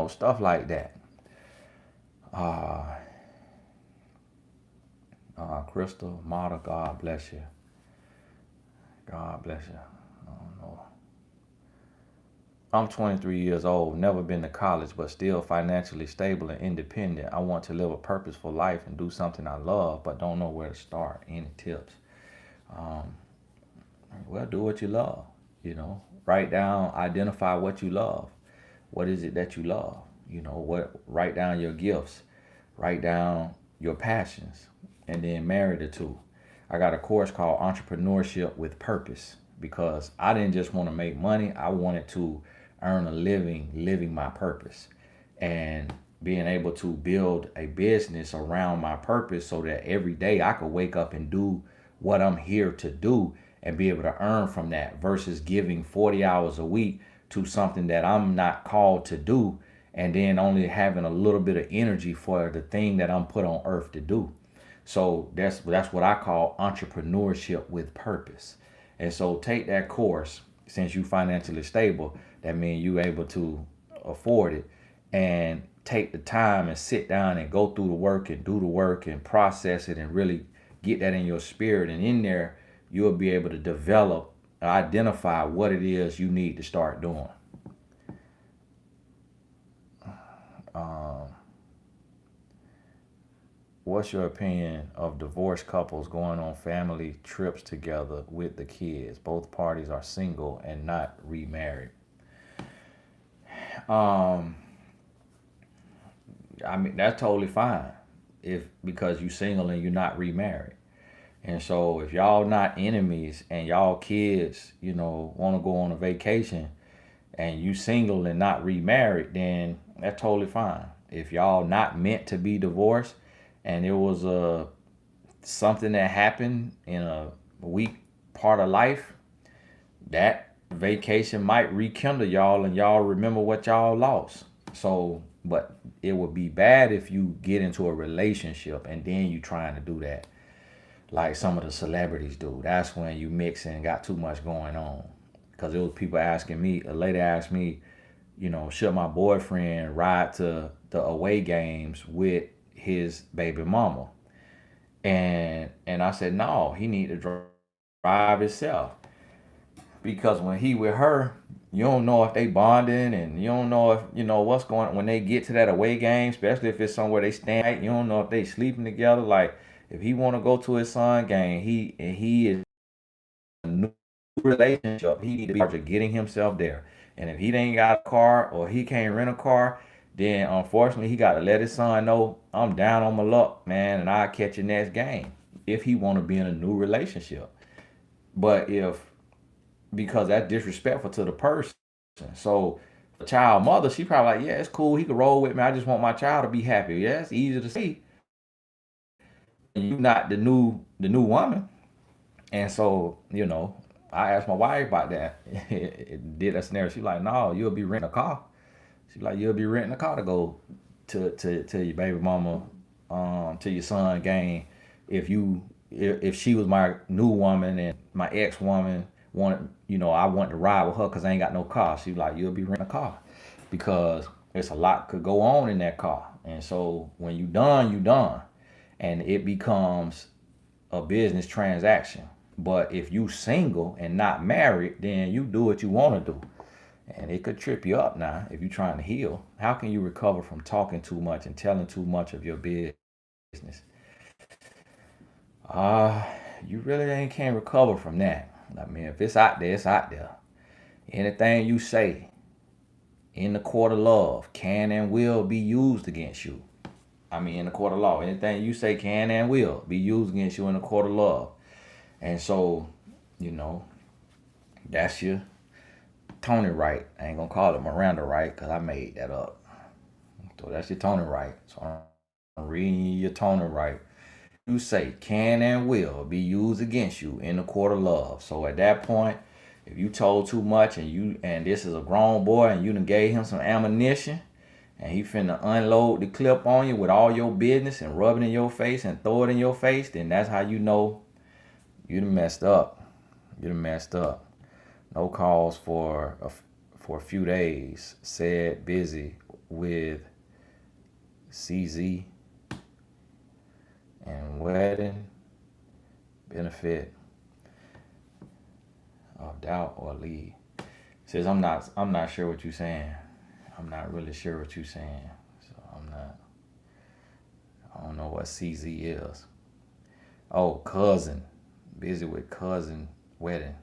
stuff like that. Crystal, Mata, God bless you. God bless you. I don't know. I'm 23 years old, never been to college, but still financially stable and independent. I want to live a purposeful life and do something I love, but don't know where to start. Any tips? Well, do what you love. Write down, identify what you love. What is it that you love? Write down your gifts. Write down your passions, and then marry the two. I got a course called Entrepreneurship with Purpose, because I didn't just want to make money. I wanted to earn a living living my purpose, and being able to build a business around my purpose so that every day I could wake up and do what I'm here to do and be able to earn from that, versus giving 40 hours a week to something that I'm not called to do, and then only having a little bit of energy for the thing that I'm put on earth to do. So that's what I call entrepreneurship with purpose. And so take that course. Since you financially stable, that means you able to afford it, and take the time and sit down and go through the work and do the work and process it and really get that in your spirit. And in there, you'll be able to develop, identify what it is you need to start doing. What's your opinion of divorced couples going on family trips together with the kids? Both parties are single and not remarried. I mean, that's totally fine, because you single and you're not remarried. And so if y'all not enemies and y'all kids, want to go on a vacation, and you single and not remarried, then that's totally fine. If y'all not meant to be divorced, and it was something that happened in a weak part of life, that vacation might rekindle y'all and y'all remember what y'all lost. So, but it would be bad if you get into a relationship and then you trying to do that, like some of the celebrities do. That's when you mix and got too much going on. Because it was people asking me, a lady asked me, should my boyfriend ride to the away games with his baby mama? And I said, no, he need to drive himself. Because when he with her, you don't know if they bonding, and you don't know if, what's going on when they get to that away game, especially if it's somewhere they stand. You don't know if they sleeping together. Like, if he want to go to his son game, he is a new relationship. He need to be in charge of getting himself there. And if he ain't got a car or he can't rent a car, then unfortunately he got to let his son know, I'm down on my luck, man, and I'll catch you next game, if he want to be in a new relationship. But because that's disrespectful to the person. So the child mother, she probably like, yeah, it's cool, he can roll with me. I just want my child to be happy. Yeah, it's easy to see. You not the new woman. And so, I asked my wife about that. Did that scenario. She like, no, you'll be renting a car. She like, you'll be renting a car to go to your baby mama, to your son game. If she was my new woman and my ex woman wanted, I wanted to ride with her because I ain't got no car. She like, you'll be renting a car because there's a lot could go on in that car. And so when you done, you done, and it becomes a business transaction. But if you single and not married, then you do what you want to do. And it could trip you up now if you're trying to heal. How can you recover from talking too much and telling too much of your business? You really ain't can't recover from that. I mean, if it's out there, it's out there. Anything you say in the court of love can and will be used against you. I mean, in the court of law, anything you say can and will be used against you in the court of love. And so, that's your Tony Wright. I ain't gonna call it Miranda Wright because I made that up. So that's your Tony Wright. So I'm reading your Tony Wright. You say can and will be used against you in the court of love. So at that point, if you told too much and this is a grown boy and you done gave him some ammunition and he finna unload the clip on you with all your business and rub it in your face and throw it in your face, then that's how you know you done messed up. You done messed up. No calls for a few days. Said busy with CZ and wedding benefit of doubt or lead. Says I'm not sure what you're saying. I'm not really sure what you're saying. So I don't know what CZ is. Oh, cousin. Busy with cousin wedding.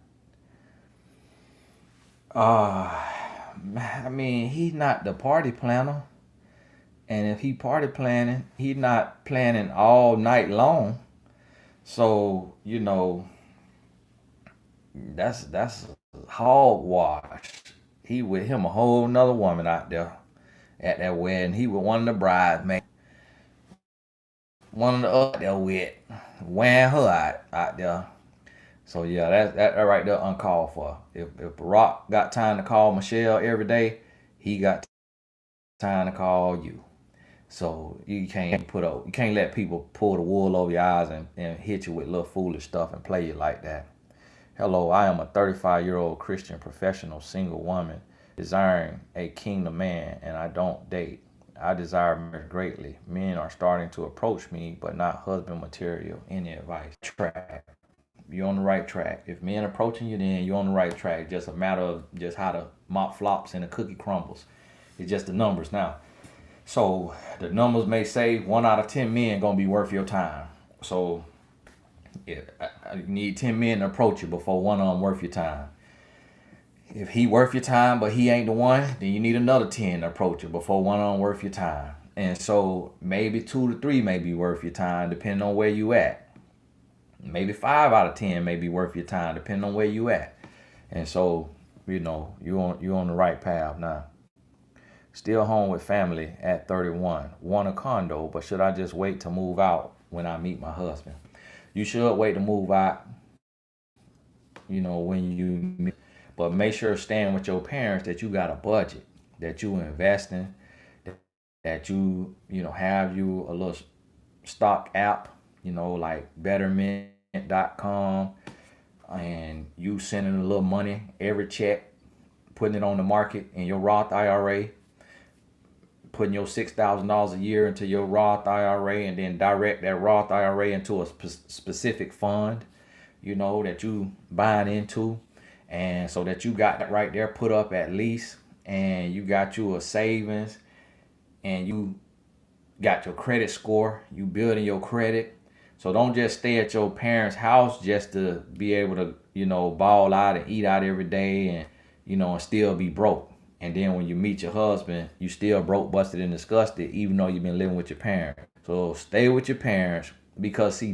I mean, he's not the party planner. And if he party planning, he's not planning all night long. So, that's hogwash. He with him a whole nother woman out there at that wedding. He with one of the bridesmaids. One of the other there with wearing her out there. So yeah, that right there uncalled for. If Barack got time to call Michelle every day, he got time to call you. So you can't let people pull the wool over your eyes and hit you with little foolish stuff and play you like that. Hello, I am a 35-year-old Christian professional single woman desiring a kingdom man, and I don't date. I desire marriage greatly. Men are starting to approach me, but not husband material. Any advice? Track. You're on the right track. If men approaching you, then you're on the right track. Just a matter of just how the mop flops and the cookie crumbles. It's just the numbers now. So the numbers may say 1 out of 10 men gonna be worth your time. So you need 10 men to approach you before one of them worth your time. If he worth your time, but he ain't the one, then you need another 10 to approach you before one of them worth your time. And so maybe 2 to 3 may be worth your time, depending on where you at. Maybe 5 out of 10 may be worth your time, depending on where you at. And so, you're on the right path now. Still home with family at 31. Want a condo, but should I just wait to move out when I meet my husband? You should wait to move out, when you meet. But make sure staying with your parents that you got a budget, that you invest in, that you have you a little stock app, like betterment.com, and you sending a little money every check, putting it on the market in your Roth IRA, putting your $6,000 a year into your Roth IRA, and then direct that Roth IRA into a specific fund, that you buying into. And so that you got that right there put up at least, and you got you a savings, and you got your credit score, you building your credit. So don't just stay at your parents' house just to be able to, ball out and eat out every day and, and still be broke. And then when you meet your husband, you still broke, busted, and disgusted, even though you've been living with your parents. So stay with your parents, because see,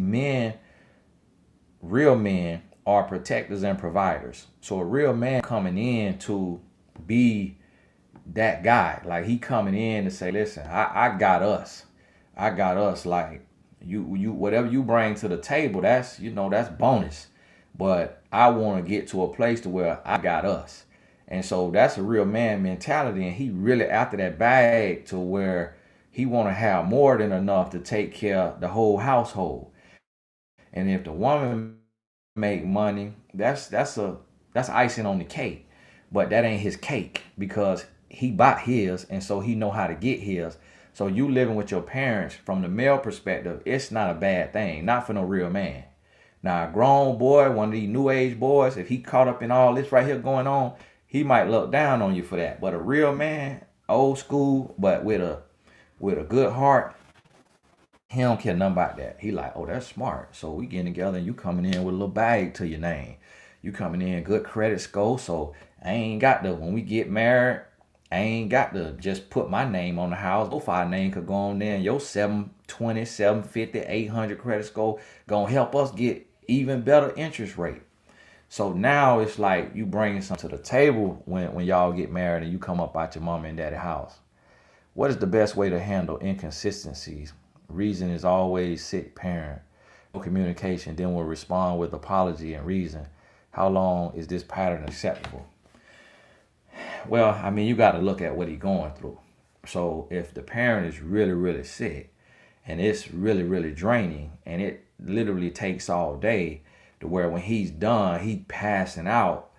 real men are protectors and providers. So a real man coming in to be that guy, like he coming in to say, listen, I got us. Like you whatever you bring to the table, that's that's bonus. But I want to get to a place to where I got us. And so that's a real man mentality. And he really after that bag to where he want to have more than enough to take care of the whole household. And if the woman make money, that's icing on the cake. But that ain't his cake because he bought his and so he know how to get his. So you living with your parents from the male perspective, it's not a bad thing, not for no real man. Now a grown boy, one of these new age boys, if he caught up in all this right here going on, he might look down on you for that. But a real man, old school, but with a good heart, he don't care nothing about that. He like, oh, that's smart. So we getting together and you coming in with a little bag to your name. You coming in good credit score. So I ain't got to, when we get married, I ain't got to just put my name on the house. Both our name could go on there and your 720, 750, 800 credit score gonna help us get even better interest rate. So now it's like you bringing something to the table when y'all get married and you come up out your mom and daddy house. What is the best way to handle inconsistencies? Reason is always sick parent. No communication, then will respond with apology and reason. How long is this pattern acceptable? Well, I mean, you got to look at what he's going through. So if the parent is really, really sick and it's really, really draining and it literally takes all day to where when he's done, he passing out.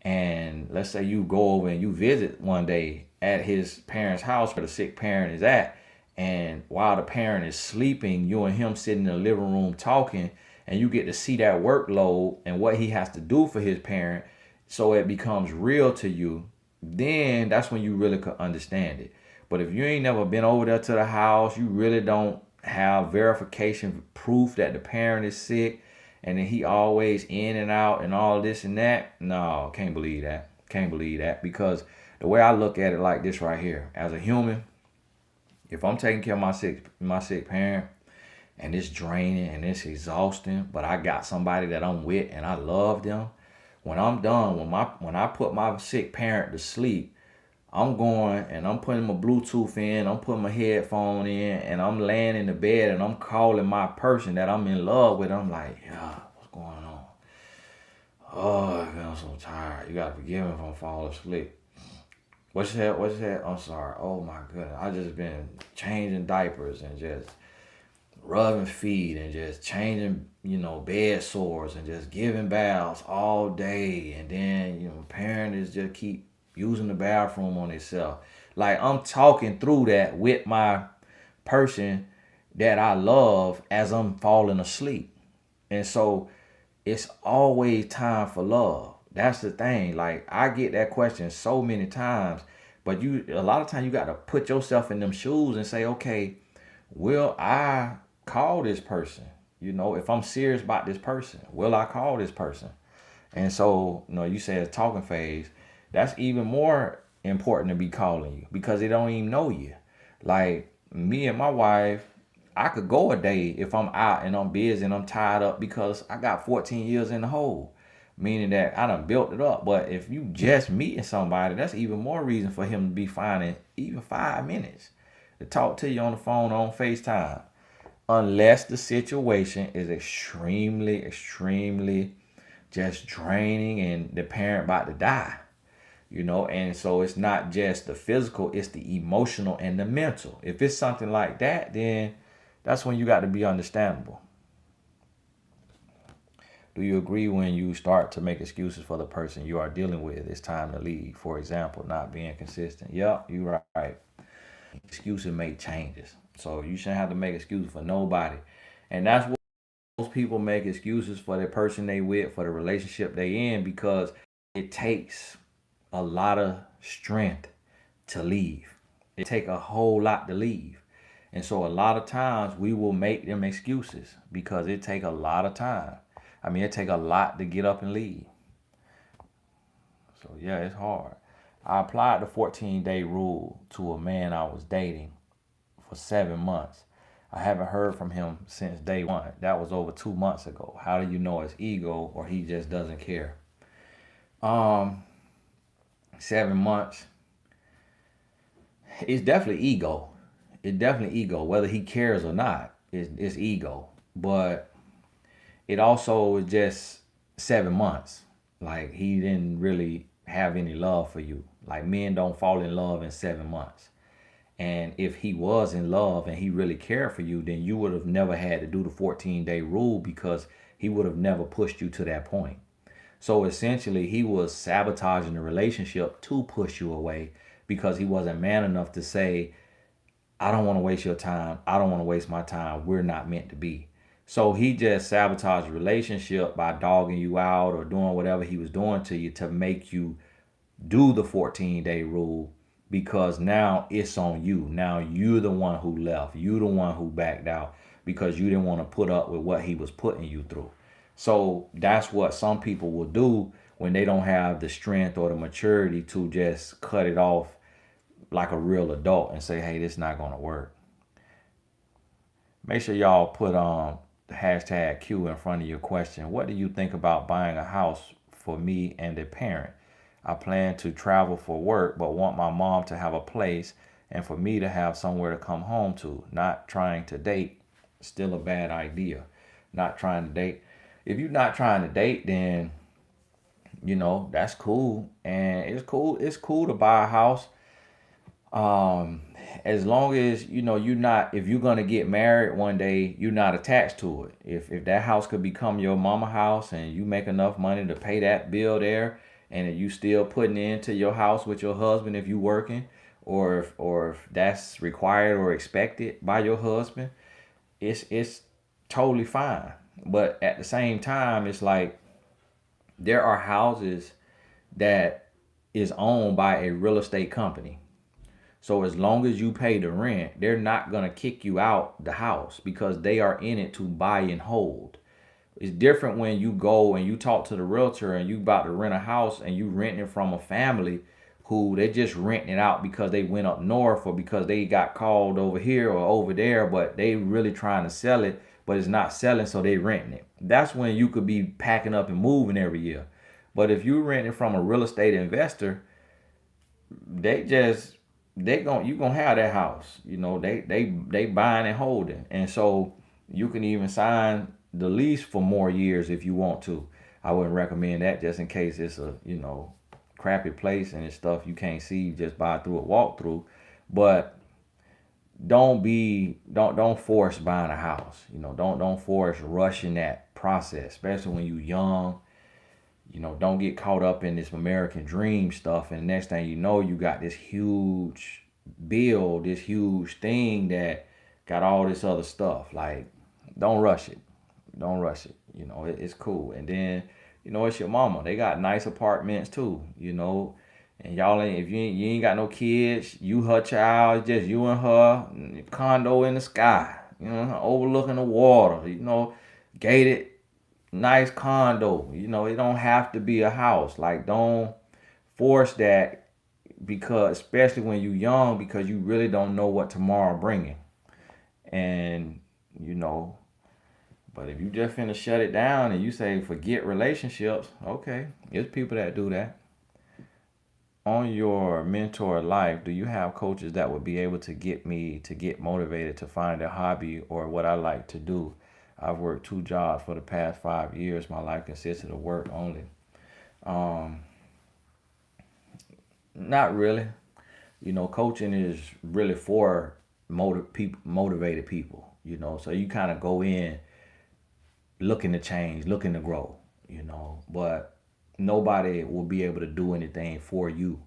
And let's say you go over and you visit one day at his parents' house where the sick parent is at. And while the parent is sleeping, you and him sitting in the living room talking, and you get to see that workload and what he has to do for his parent. So it becomes real to you. Then that's when you really could understand it. But if you ain't never been over there to the house, you really don't have verification proof that the parent is sick and then he always in and out and all this and that. No, can't believe that. Can't believe that. Because the way I look at it like this right here, as a human, if I'm taking care of my sick parent and it's draining and it's exhausting, but I got somebody that I'm with and I love them, when I'm done, when I put my sick parent to sleep, I'm going and I'm putting my Bluetooth in, I'm putting my headphone in, and I'm laying in the bed and I'm calling my person that I'm in love with. I'm like, yeah, what's going on? Oh, I'm so tired. You gotta forgive me if I'm falling asleep. What's that? I'm sorry. Oh my goodness. I just been changing diapers and just rubbing feet and just changing, bed sores and just giving baths all day. And then, parent is just keep using the bathroom on itself. Like I'm talking through that with my person that I love as I'm falling asleep. And so it's always time for love. That's the thing. Like I get that question so many times, but a lot of times you got to put yourself in them shoes and say, okay, will I call this person? If I'm serious about this person, will I call this person? And so, you say it's talking phase. That's even more important to be calling you because they don't even know you. Like me and my wife, I could go a day if I'm out and I'm busy and I'm tied up because I got 14 years in the hole. Meaning that I done built it up. But if you just meeting somebody, that's even more reason for him to be finding even 5 minutes to talk to you on the phone or on FaceTime. Unless the situation is extremely, extremely just draining and the parent about to die. And so it's not just the physical, it's the emotional and the mental. If it's something like that, then that's when you got to be understandable. Do you agree when you start to make excuses for the person you are dealing with? It's time to leave. For example, not being consistent. Yep, you're right. Excuses make changes. So you shouldn't have to make excuses for nobody. And that's what most people make excuses for the person they with, for the relationship they in, because it takes a lot of strength to leave. It takes a whole lot to leave. And so a lot of times we will make them excuses because it takes a lot of time. It takes a lot to get up and leave. So yeah, it's hard. I applied the 14-day rule to a man I was dating for 7 months. I haven't heard from him since day one. That was over 2 months ago. How do you know it's ego or he just doesn't care? 7 months. It's definitely ego. It's definitely ego. Whether he cares or not, it's ego. But it also is just 7 months. Like, he didn't really have any love for you. Like, men don't fall in love in 7 months. And if he was in love and he really cared for you, then you would have never had to do the 14-day rule, because he would have never pushed you to that point. So essentially, he was sabotaging the relationship to push you away, because he wasn't man enough to say, I don't want to waste your time. I don't want to waste my time. We're not meant to be. So he just sabotaged the relationship by dogging you out or doing whatever he was doing to you to make you do the 14-day rule, because now it's on you. Now you're the one who left. You're the one who backed out because you didn't want to put up with what he was putting you through. So that's what some people will do when they don't have the strength or the maturity to just cut it off like a real adult and say, hey, this is not going to work. Make sure y'all put the hashtag Q in front of your question. What do you think about buying a house for me and a parent? I plan to travel for work, but want my mom to have a place and for me to have somewhere to come home to. Not trying to date. Still a bad idea. Not trying to date. If you're not trying to date, then, that's cool. And it's cool to buy a house. As long as, if you're going to get married one day, you're not attached to it. If that house could become your mama house and you make enough money to pay that bill there, and if you still putting into your house with your husband if you working, or if that's required or expected by your husband, it's totally fine. But at the same time, it's like there are houses that is owned by a real estate company. So as long as you pay the rent, they're not going to kick you out the house, because they are in it to buy and hold. It's different when you go and you talk to the realtor and you about to rent a house and you renting it from a family who they just renting it out because they went up north or because they got called over here or over there, but they really trying to sell it, but it's not selling, so they renting it. That's when you could be packing up and moving every year. But if you renting from a real estate investor, you gonna have that house. They buying and holding. And so you can even sign the lease for more years if you want to. I wouldn't recommend that, just in case it's a, crappy place and it's stuff you can't see just by through a walkthrough. But don't force buying a house. Don't force rushing that process, especially when you're young. Don't get caught up in this American dream stuff, and the next thing you know, you got this huge bill, this huge thing that got all this other stuff. Like, don't rush it. Don't rush it. It's cool. And then, it's your mama. They got nice apartments too, and y'all if you ain't got no kids, you her child, just you and her, condo in the sky, overlooking the water, gated, nice condo. It don't have to be a house. Like, don't force that, because especially when you young, because you really don't know what tomorrow bringing. And but if you just finna shut it down and you say forget relationships, okay, there's people that do that. On your mentor life, do you have coaches that would be able to get me to get motivated to find a hobby or what I like to do? I've worked 2 jobs for the past 5 years. My life consisted of work only. Not really. Coaching is really for motivated people, so you kind of go in looking to change, looking to grow, but nobody will be able to do anything for you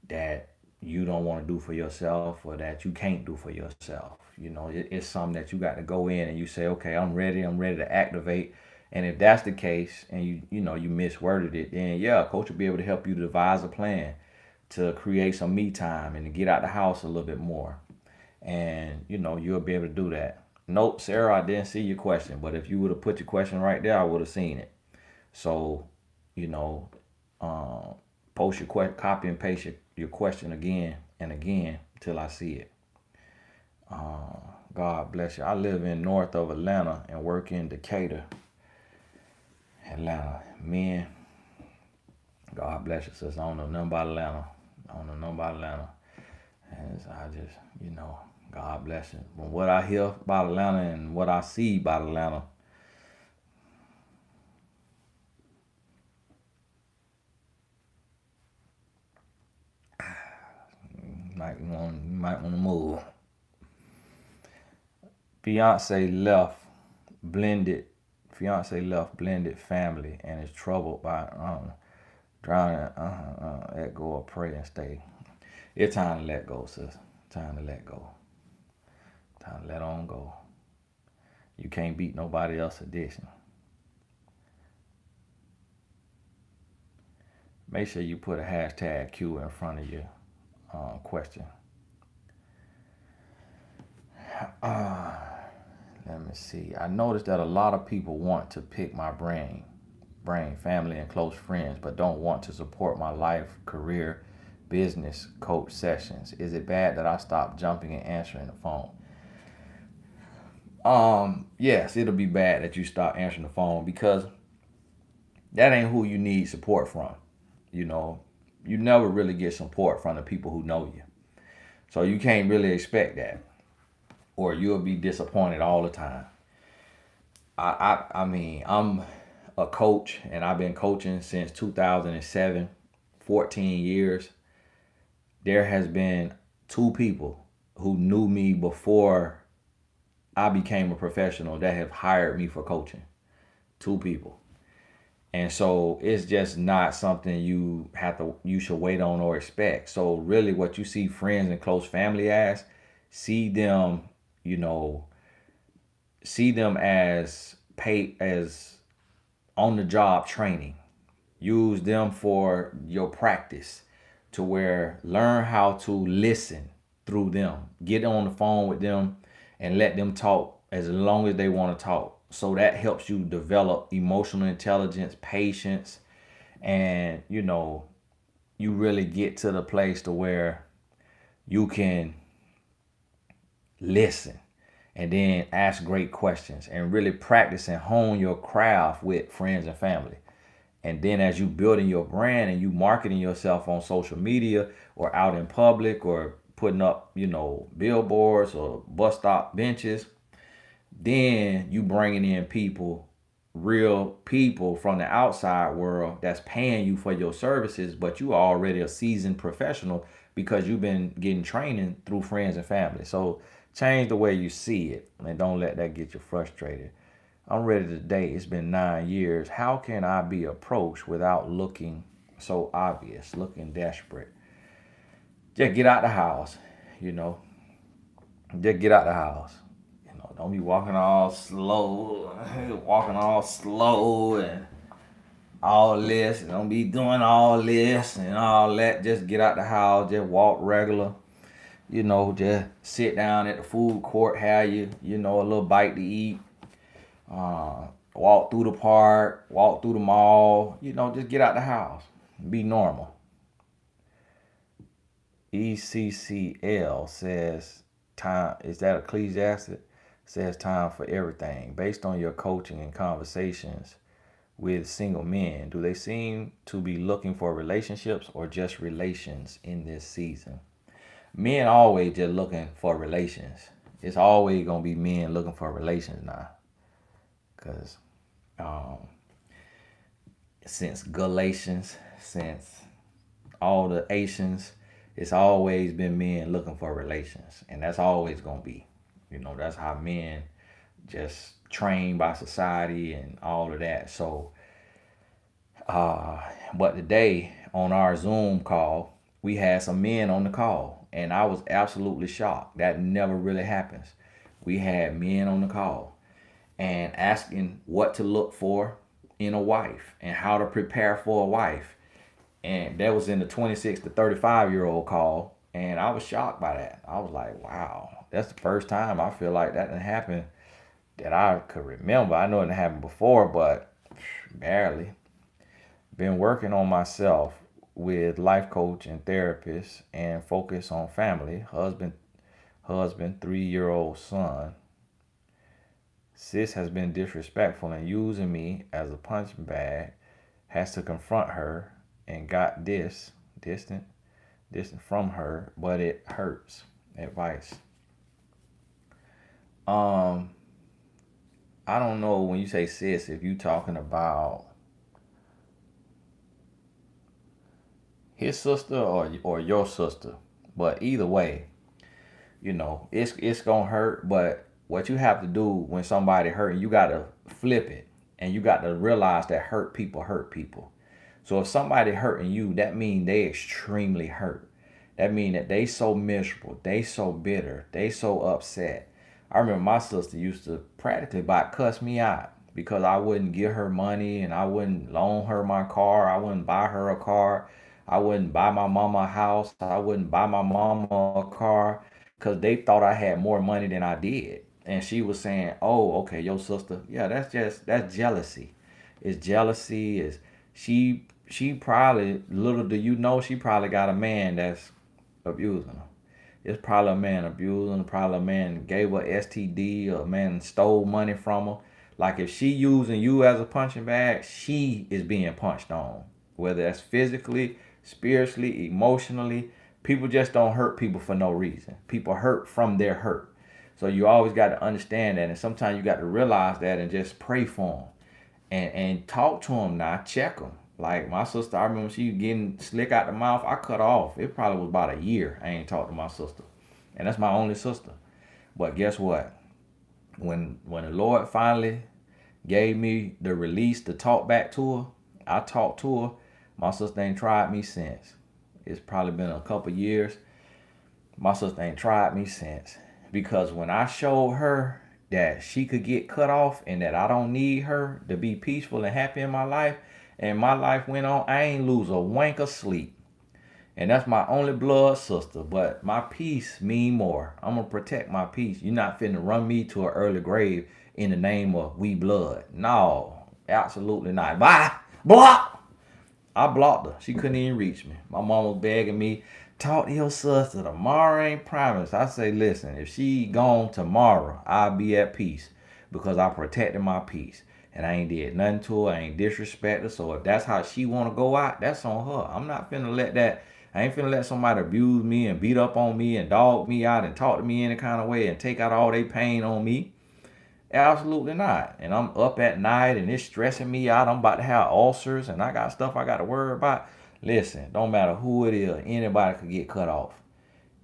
that you don't want to do for yourself or that you can't do for yourself. It's something that you got to go in and you say, okay, I'm ready to activate. And if that's the case and you misworded it, then yeah, coach will be able to help you to devise a plan to create some me time and to get out the house a little bit more. And you'll be able to do that. Nope, Sarah, I didn't see your question, but if you would have put your question right there, I would have seen it. So, post your copy and paste your question again and again till I see it. God bless you. I live in north of Atlanta and work in Decatur, Atlanta. Men, God bless you, sis. I don't know nothing about Atlanta. And so I just, God bless you. From what I hear about Atlanta and what I see about Atlanta, You might want to move. Fiance left blended family and is troubled by drowning. Let go or pray and stay. It's time to let go, sis. Time to let go. Time to let on go. You can't beat nobody else's addiction. Make sure you put a hashtag Q in front of your question. Let me see. I noticed that a lot of people want to pick my brain, family, and close friends, but don't want to support my life, career, business, coach sessions. Is it bad that I stopped jumping and answering the phone? Yes, it'll be bad that you stop answering the phone because that ain't who you need support from. You know, you never really get support from the people who know you. So you can't really expect that, or you'll be disappointed all the time. I mean, I'm a coach and I've been coaching since 2007, 14 years. There has been 2 people who knew me before I became a professional that have hired me for coaching. 2 people. And so it's just not something you should wait on or expect. So really what you see friends and close family as, see them as on the job training. Use them for your practice to where learn how to listen through them. Get on the phone with them and let them talk as long as they want to talk. So that helps you develop emotional intelligence, patience, and you really get to the place to where you can listen and then ask great questions and really practice and hone your craft with friends and family. And then as you building your brand and you marketing yourself on social media or out in public or putting up, billboards or bus stop benches, then you bringing in real people from the outside world that's paying you for your services, but you are already a seasoned professional because you've been getting training through friends and family. So change the way you see it and don't let that get you frustrated. I'm ready to date. It's been 9 years. How can I be approached without looking so obvious, looking desperate? Just get out the house, Just get out the house. Don't be walking all slow and all this. Don't be doing all this and all that. Just get out the house. Just walk regular. Just sit down at the food court, have you, a little bite to eat. Walk through the park, walk through the mall. Just get out the house. Be normal. ECCL says time. Is that Ecclesiastic? Says time for everything. Based on your coaching and conversations with single men, do they seem to be looking for relationships or just relations in this season? Men always just looking for relations. It's always going to be men looking for relations now. Because since Galatians, since all the Asians, it's always been men looking for relations. And that's always going to be. That's how men just trained by society and all of that. So, but today on our Zoom call, we had some men on the call and I was absolutely shocked. That never really happens. We had men on the call and asking what to look for in a wife and how to prepare for a wife. And that was in the 26 to 35-year-old call. And I was shocked by that. I was like, wow, that's the first time I feel like that didn't happen that I could remember. I know it didn't happen before, but barely. Been working on myself with life coach and therapist and focus on family, husband, 3-year-old son. Sis has been disrespectful and using me as a punching bag, has to confront her and got distant from her, but it hurts. Advice. I don't know when you say sis, if you talking about his sister or your sister, But either way, it's gonna hurt. But what you have to do when somebody hurting, you gotta flip it, and you got to realize that hurt people hurt people. So if somebody hurting you, that means they extremely hurt. That means that they so miserable, they so bitter, they so upset. I remember my sister used to practically about cuss me out because I wouldn't give her money and I wouldn't loan her my car. I wouldn't buy her a car. I wouldn't buy my mama a house. I wouldn't buy my mama a car because they thought I had more money than I did. And she was saying, "Oh, okay, your sister, yeah, that's jealousy. It's jealousy. Is she probably, little do you know, she probably got a man that's abusing her. It's probably a man abusing her, probably a man gave her STD, or a man stole money from her. Like if she using you as a punching bag, she is being punched on. Whether that's physically, spiritually, emotionally. People just don't hurt people for no reason. People hurt from their hurt. So you always got to understand that, and sometimes you got to realize that and just pray for them and talk to them now, check them. Like my sister, I remember she getting slick out the mouth. I cut off. It probably was about a year I ain't talked to my sister, and that's my only sister. But guess what? When the Lord finally gave me the release to talk back to her, I talked to her. My sister ain't tried me since. It's probably been a couple years. My sister ain't tried me since. Because when I showed her that she could get cut off and that I don't need her to be peaceful and happy in my life, and my life went on, I ain't lose a wink of sleep. And that's my only blood sister. But my peace mean more. I'm going to protect my peace. You're not finna run me to an early grave in the name of we blood. No, absolutely not. Bye. Block. I blocked her. She couldn't even reach me. My mom was begging me, talk to your sister. Tomorrow ain't promised. I say, listen, if she gone tomorrow, I'll be at peace because I protected my peace. And I ain't did nothing to her. I ain't disrespect her. So if that's how she want to go out, that's on her. I'm not finna let that. I ain't finna let somebody abuse me and beat up on me and dog me out and talk to me any kind of way and take out all their pain on me. Absolutely not. And I'm up at night and it's stressing me out. I'm about to have ulcers and I got stuff I got to worry about. Listen, don't matter who it is. Anybody could get cut off.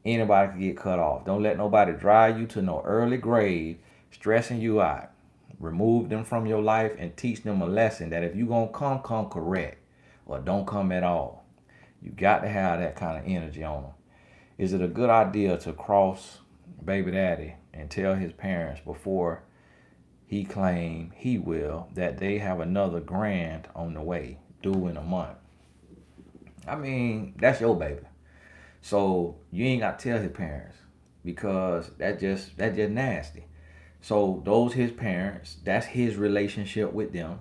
Anybody could get cut off. Don't let nobody drive you to no early grave stressing you out. Remove them from your life and teach them a lesson that if you going to come correct or don't come at all. You got to have that kind of energy on them. Is it a good idea to cross baby daddy and tell his parents before he claimed he will that they have another grant on the way due in a month? I mean, that's your baby. So you ain't got to tell his parents because that just nasty. So those his parents, that's his relationship with them.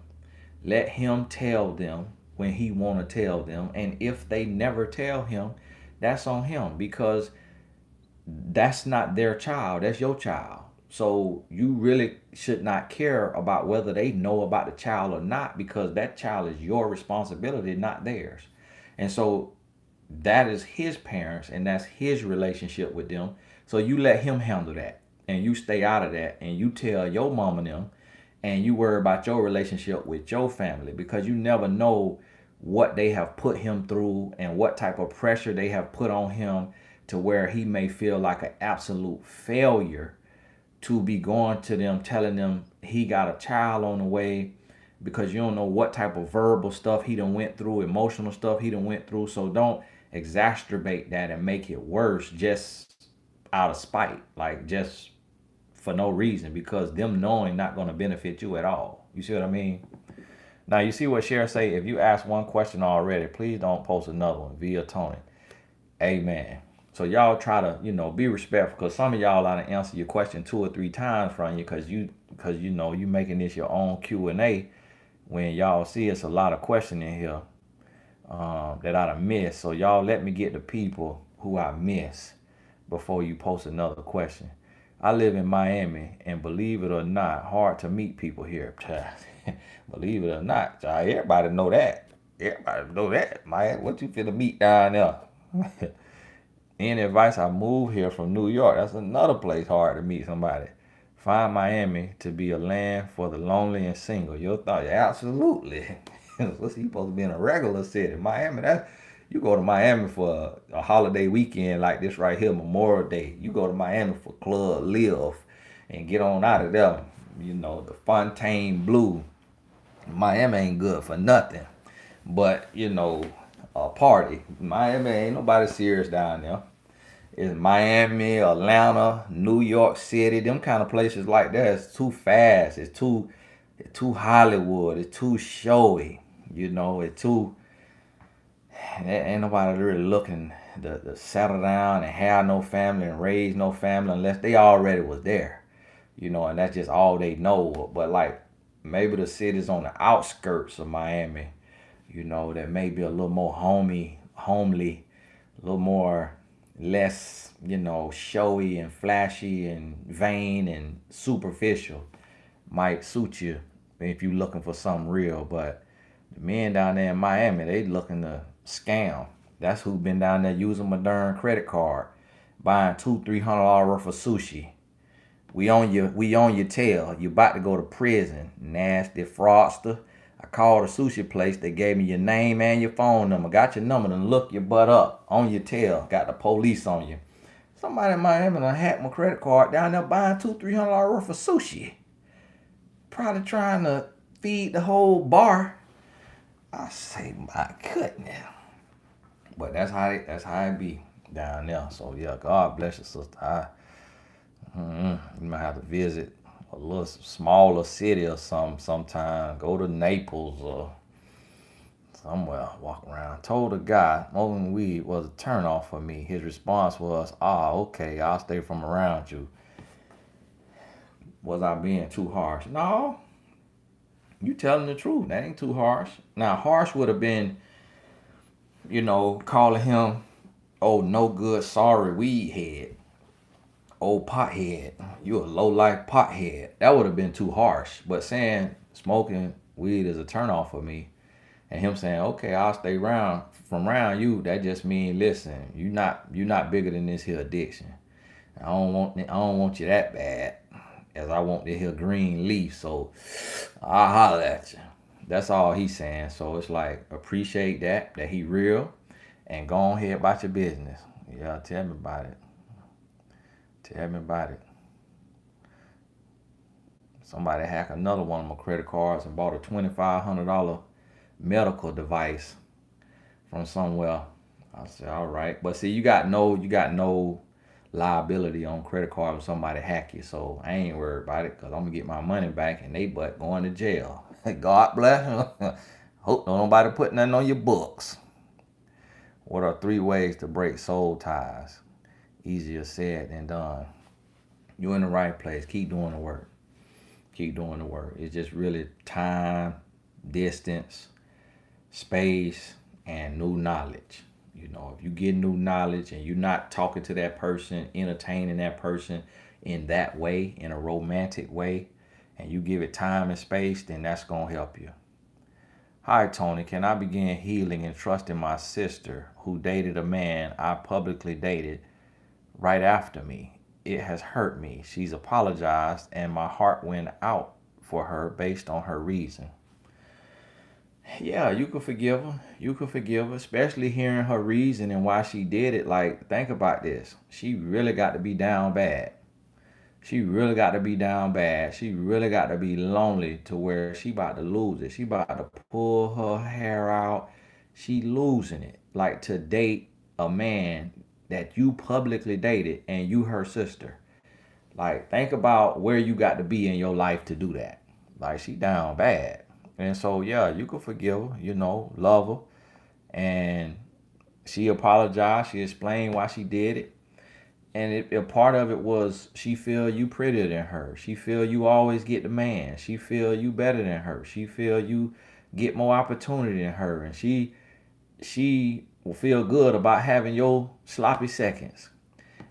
Let him tell them when he want to tell them. And if they never tell him, that's on him because that's not their child. That's your child. So you really should not care about whether they know about the child or not because that child is your responsibility, not theirs. And so that is his parents and that's his relationship with them. So you let him handle that and you stay out of that and you tell your mom and them and you worry about your relationship with your family because you never know what they have put him through and what type of pressure they have put on him to where he may feel like an absolute failure to be going to them telling them he got a child on the way because you don't know what type of verbal stuff he done went through, emotional stuff he done went through. So don't exacerbate that and make it worse just out of spite, like just for no reason because them knowing not going to benefit you at all. You see what I mean? Now you see what Cher say, if you ask one question already, please don't post another one via Tony. Amen. So y'all try to, be respectful because some of y'all ought to answer your question 2 or 3 times from you because you making this your own Q&A when y'all see it's a lot of questioning here that I'd have missed. So y'all let me get the people who I miss before you post another question. I live in Miami and believe it or not, hard to meet people here. Believe it or not, everybody know that. Everybody know that. Man, what you finna meet down there? Any advice? I moved here from New York. That's another place hard to meet somebody. Find Miami to be a land for the lonely and single. Your thought? Absolutely. What's he supposed to be in a regular city? Miami, You go to Miami for a holiday weekend like this right here, Memorial Day. You go to Miami for Club Live and get on out of there. You know, the Fontaine Blue. Miami ain't good for nothing. But, you know, a party. Miami ain't nobody serious down there. It's Miami, Atlanta, New York City, them kind of places like that. It's too fast. It's too Hollywood. It's too showy. You know, it's too. Ain't nobody really looking to settle down and have no family and raise no family unless they already was there. You know, and that's just all they know. But like maybe the cities on the outskirts of Miami, you know, that may be a little more homely, a little more less, you know, showy and flashy and vain and superficial might suit you if you're looking for something real. But the men down there in Miami, they looking to scam. That's who been down there using my darn credit card, buying $200-300 worth of sushi. We on your tail. You about to go to prison, nasty fraudster. I called a sushi place. They gave me your name and your phone number. Got your number and look your butt up on your tail. Got the police on you. Somebody in Miami done hacked my credit card down there buying $200-300 worth of sushi. Probably trying to feed the whole bar. I say, my goodness. But that's how it be down there. So yeah, God bless you, sister. You might have to visit a little smaller city or something sometime. Go to Naples or somewhere, walk around. Told a guy smoking weed was a turnoff for me. His response was, okay, I'll stay from around you. Was I being too harsh? No, you telling the truth. That ain't too harsh. Now, harsh would have been, you know, calling him, no good, sorry weed head. Old pothead, you a low life pothead. That would have been too harsh. But saying smoking weed is a turnoff for me, and him saying, okay, I'll stay from around you, that just means, listen, you not bigger than this here addiction. I don't want you that bad as I want this here green leaf. So I'll holler at you. That's all he's saying. So it's like, appreciate that he real, and go on ahead about your business. Yeah, tell me about it. Tell me about it. Somebody hacked another one of my credit cards and bought a $2,500 medical device from somewhere. I said, all right. But see, you got no liability on credit card when somebody hack you. So I ain't worried about it because I'm going to get my money back and they but going to jail. God bless you. Hope nobody put nothing on your books. What are 3 ways to break soul ties? Easier said than done. You're in the right place. Keep doing the work. Keep doing the work. It's just really time, distance, space, and new knowledge. You know, if you get new knowledge and you're not talking to that person, entertaining that person in that way, in a romantic way, and you give it time and space, then that's going to help you. Hi, Tony. Can I begin healing and trusting my sister who dated a man I publicly dated right after me? It has hurt me. She's apologized and my heart went out for her based on her reason. Yeah, you could forgive her. You could forgive her, especially hearing her reason and why she did it. Like, think about this. She really got to be down bad. She really got to be down bad. She really got to be lonely to where she about to lose it. She about to pull her hair out. She losing it. Like, to date a man that you publicly dated and you her sister. Like, think about where you got to be in your life to do that. Like, she down bad. And so, yeah, you could forgive her, you know, love her. And she apologized. She explained why she did it. And a part of it was she feel you prettier than her. She feel you always get the man. She feel you better than her. She feel you get more opportunity than her. And she will feel good about having your sloppy seconds.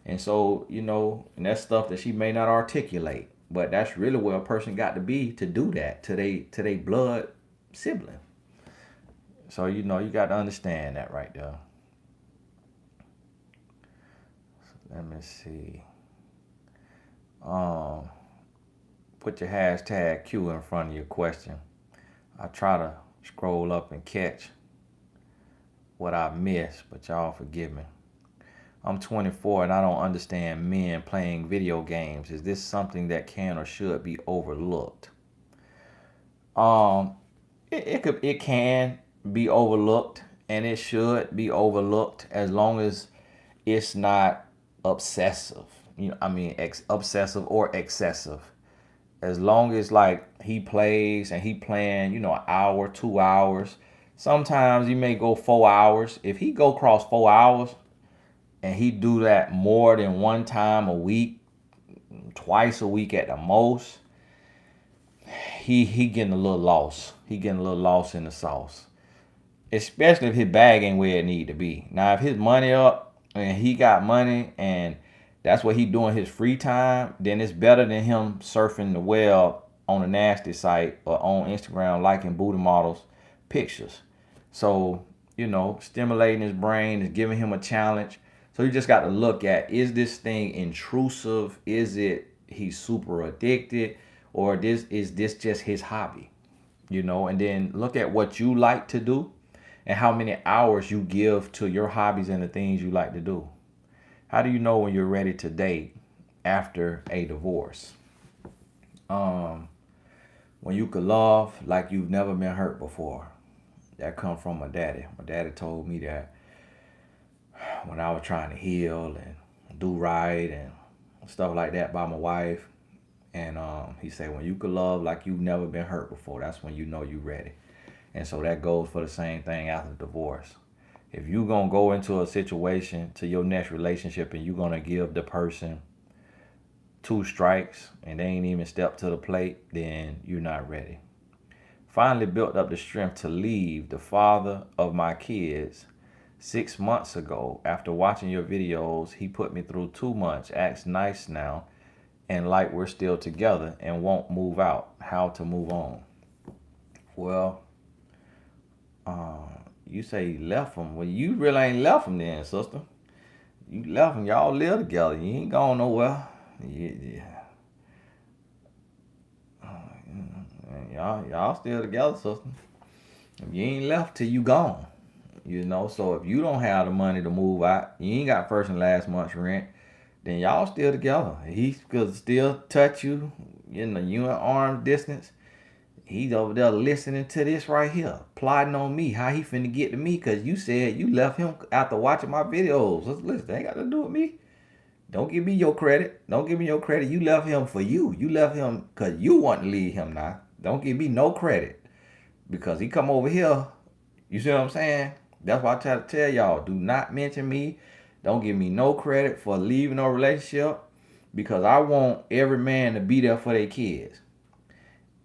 And so, you know, and that's stuff that she may not articulate. But that's really where a person got to be to do that to they blood sibling. So, you know, you got to understand that right there. So let me see. Put your hashtag Q in front of your question. I try to scroll up and catch what I missed, but y'all forgive me. I'm 24 and I don't understand men playing video games. Is this something that can or should be overlooked? Um, it can be overlooked and it should be overlooked as long as it's not obsessive. Obsessive or excessive. As long as like he plays and he playing, an hour, 2 hours. Sometimes he may go 4 hours. If he go across 4 hours and he do that more than one time a week, twice a week at the most, he getting a little lost. He getting a little lost in the sauce. Especially if his bag ain't where it need to be. Now if his money up and he got money and that's what he doing his free time, then it's better than him surfing the web on a nasty site or on Instagram liking booty models pictures. So, stimulating his brain is giving him a challenge. So you just got to look at, is this thing intrusive? Is it he's super addicted? Or is this just his hobby? And then look at what you like to do and how many hours you give to your hobbies and the things you like to do. How do you know when you're ready to date after a divorce? When you could love like you've never been hurt before. That come from my daddy. My daddy told me that when I was trying to heal and do right and stuff like that by my wife. And he said, when you could love like you've never been hurt before, that's when you know you're ready. And so that goes for the same thing after divorce. If you're going to go into a situation to your next relationship and you're going to give the person 2 strikes and they ain't even stepped to the plate, then you're not ready. Finally built up the strength to leave the father of my kids 6 months ago. After watching your videos, he put me through 2 months, acts nice now, and like we're still together and won't move out. How to move on? Well, you say you left him. Well, you really ain't left him then, sister. You left him. Y'all live together. You ain't going nowhere. Yeah. Y'all still together, sister. If you ain't left till you gone. So if you don't have the money to move out, you ain't got first and last month's rent, then y'all still together. He could still touch you, you in arm's distance. He's over there listening to this right here, plotting on me, how he finna get to me, because you said you left him after watching my videos. Listen, they ain't got to do with me. Don't give me your credit. Don't give me your credit. You left him for you. You left him because you want to leave him now. Don't give me no credit because he come over here. You see what I'm saying? That's why I try to tell y'all, do not mention me. Don't give me no credit for leaving a relationship because I want every man to be there for their kids.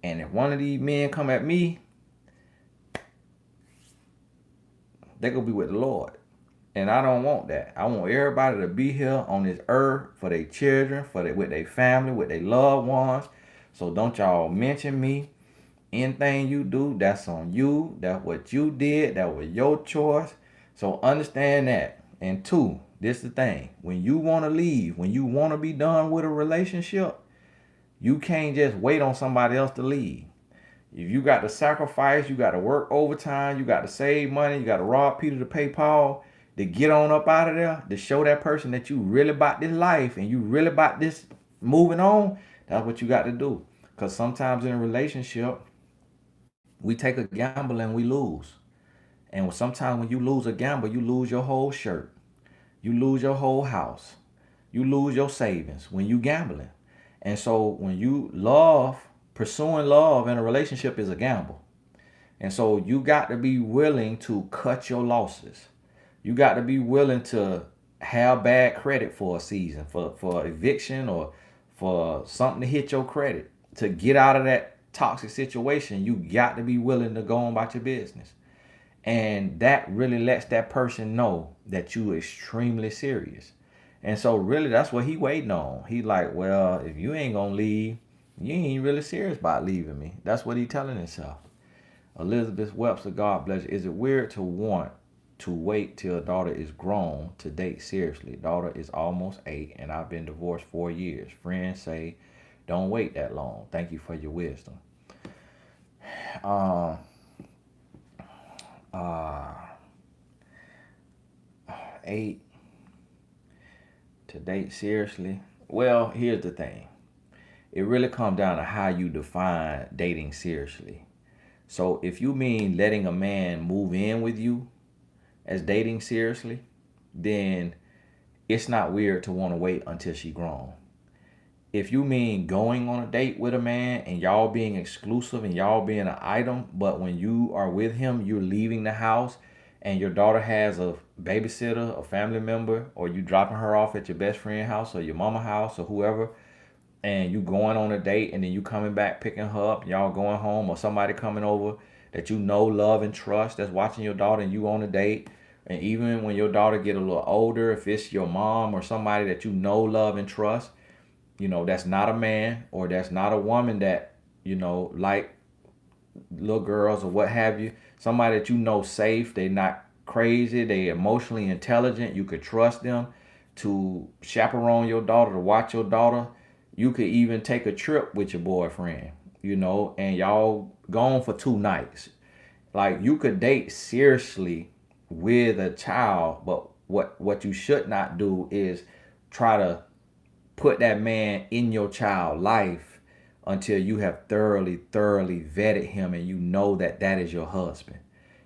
And if one of these men come at me, they're going to be with the Lord. And I don't want that. I want everybody to be here on this earth for their children, with their family, with their loved ones. So don't y'all mention me. Anything you do, that's on you. That's what you did. That was your choice. So understand that. And 2, this is the thing. When you want to leave, when you want to be done with a relationship, you can't just wait on somebody else to leave. If you got to sacrifice, you got to work overtime, you got to save money, you got to rob Peter to pay Paul, to get on up out of there, to show that person that you really about this life and you really about this moving on, that's what you got to do. Because sometimes in a relationship, we take a gamble and we lose. And sometimes when you lose a gamble, you lose your whole shirt. You lose your whole house. You lose your savings when you gambling. And so when you pursuing love in a relationship is a gamble. And so you got to be willing to cut your losses. You got to be willing to have bad credit for a season, for eviction or for something to hit your credit. To get out of that toxic situation, you got to be willing to go on about your business. And that really lets that person know that you extremely serious. And so really that's what he waiting on. He like, well, if you ain't gonna leave, you ain't really serious about leaving me. That's what he telling himself. Elizabeth Webster, God bless you. Is it weird to want to wait till daughter is grown to date seriously? Daughter is almost 8 and I've been divorced 4 years. Friends say, don't wait that long. Thank you for your wisdom. 8 to date seriously. Well, here's the thing. It really comes down to how you define dating seriously. So if you mean letting a man move in with you as dating seriously, then it's not weird to want to wait until she grown. If you mean going on a date with a man and y'all being exclusive and y'all being an item, but when you are with him, you're leaving the house and your daughter has a babysitter, a family member, or you dropping her off at your best friend house or your mama house or whoever, and you going on a date and then you coming back picking her up, y'all going home, or somebody coming over that you know, love, and trust that's watching your daughter and you on a date. And even when your daughter get a little older, if it's your mom or somebody that you know, love, and trust, that's not a man or that's not a woman that, like little girls or what have you, somebody that safe, they not crazy, they emotionally intelligent, you could trust them to chaperone your daughter, to watch your daughter. You could even take a trip with your boyfriend, and y'all gone for 2 nights. Like, you could date seriously with a child, but what you should not do is try to put that man in your child life until you have thoroughly vetted him and you know that that is your husband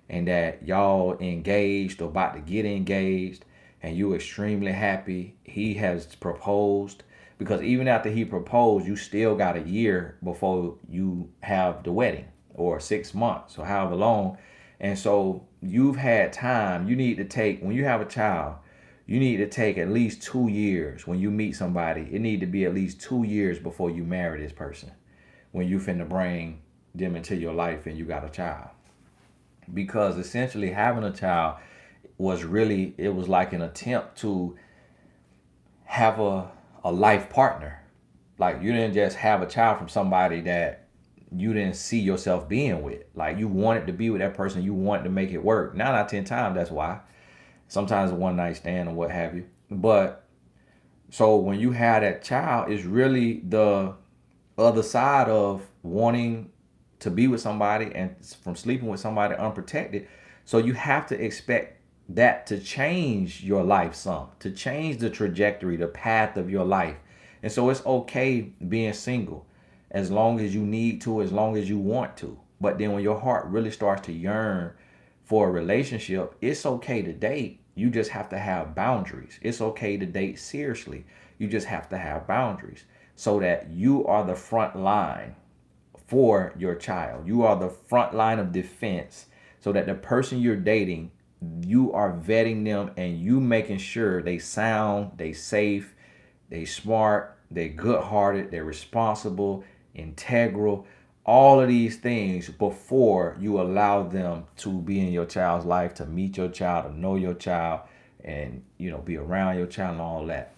and that y'all engaged or about to get engaged and you extremely happy he has proposed. Because even after he proposed, you still got a year before you have the wedding, or 6 months or however long. And so you've had time. You need to take, when you have a child, you need to take at least 2 years. When you meet somebody, it need to be at least 2 years before you marry this person, when you finna bring them into your life and you got a child. Because essentially having a child it was like an attempt to have a life partner. Like, you didn't just have a child from somebody that you didn't see yourself being with. Like, you wanted to be with that person, you wanted to make it work. 9 out of 10 times, that's why. Sometimes a one night stand or what have you. But so when you have that child, it's really the other side of wanting to be with somebody and from sleeping with somebody unprotected. So you have to expect that to change your life some, to change the trajectory, the path of your life. And so it's okay being single as long as you need to, as long as you want to. But then when your heart really starts to yearn for a relationship, it's okay to date. You just have to have boundaries. It's okay to date seriously. You just have to have boundaries so that you are the front line for your child. You are the front line of defense so that the person you're dating, you are vetting them and you making sure they sound, they safe, they smart, they good-hearted, they're responsible, integral, all of these things before you allow them to be in your child's life, to meet your child, to know your child, and be around your child and all that.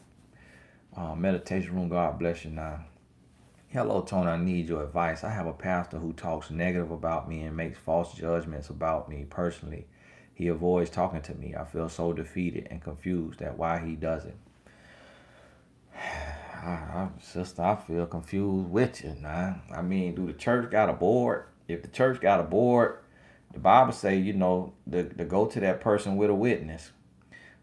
Meditation room, God bless you now. Hello, Tony, I need your advice. I have a pastor who talks negative about me and makes false judgments about me personally. He avoids talking to me. I feel so defeated and confused at why he does it. Sister, I feel confused with you now. I mean, do the church got a board? If the church got a board, the Bible say, to go to that person with a witness.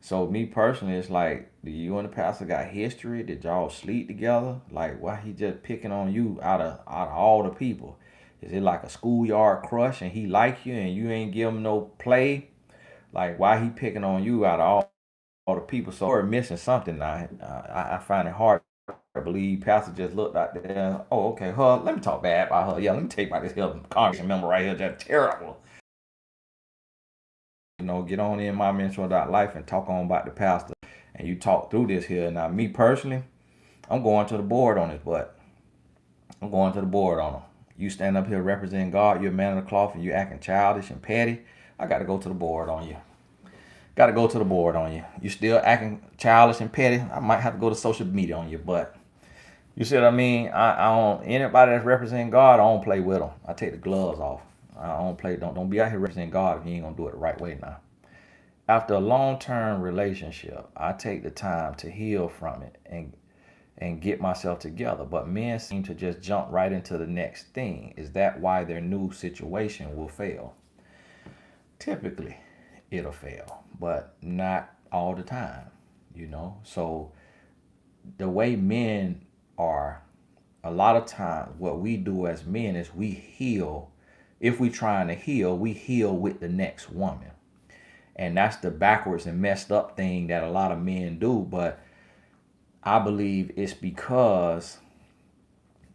So me personally, it's like, do you and the pastor got history? Did y'all sleep together? Like, why he just picking on you out of all the people? Is it like a schoolyard crush and he like you and you ain't give him no play? Like, why he picking on you out of all the people? So we're missing something now. I find it hard to believe pastor just looked out there. Oh, okay, her. Let me talk bad about her. Yeah, let me take about this here congregation member right here. Just terrible. Get on in my mentor.life and talk on about the pastor. And you talk through this here. Now, me personally, I'm going to the board on this butt. I'm going to the board on him. You stand up here representing God, you're a man of the cloth, and you acting childish and petty. I got to go to the board on you. Got to go to the board on you. You still acting childish and petty, I might have to go to social media on you. But you see what I mean? I don't, anybody that's representing God, I don't play with them. I take the gloves off. I don't play. Don't be out here representing God if you ain't gonna do it the right way now. After a long-term relationship, I take the time to heal from it and get myself together. But men seem to just jump right into the next thing. Is that why their new situation will fail? Typically, it'll fail, but not all the time, you know. So the way men are, a lot of times what we do as men is we heal. If we trying to heal, we heal with the next woman. And that's the backwards and messed up thing that a lot of men do. But I believe it's because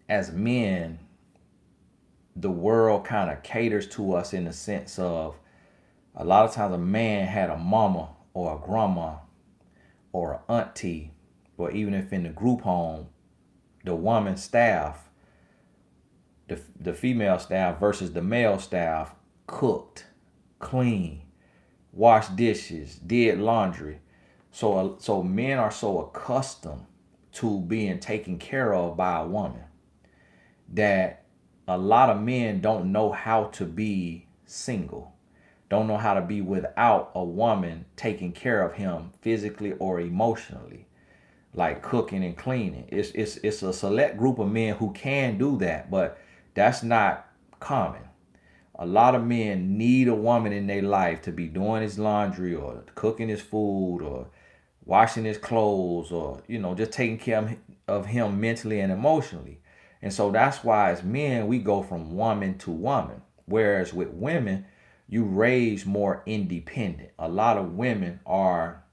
as men, the world kind of caters to us in the sense of a lot of times a man had a mama or a grandma or an auntie, or even if in the group home, the woman staff, the female staff versus the male staff cooked, cleaned, washed dishes, did laundry. So men are so accustomed to being taken care of by a woman that a lot of men don't know how to be single, don't know how to be without a woman taking care of him physically or emotionally, like cooking and cleaning. It's a select group of men who can do that, but that's not common. A lot of men need a woman in their life to be doing his laundry or cooking his food or washing his clothes, or just taking care of him mentally and emotionally. And so that's why as men we go from woman to woman, whereas with women you raise more independent. A lot of women are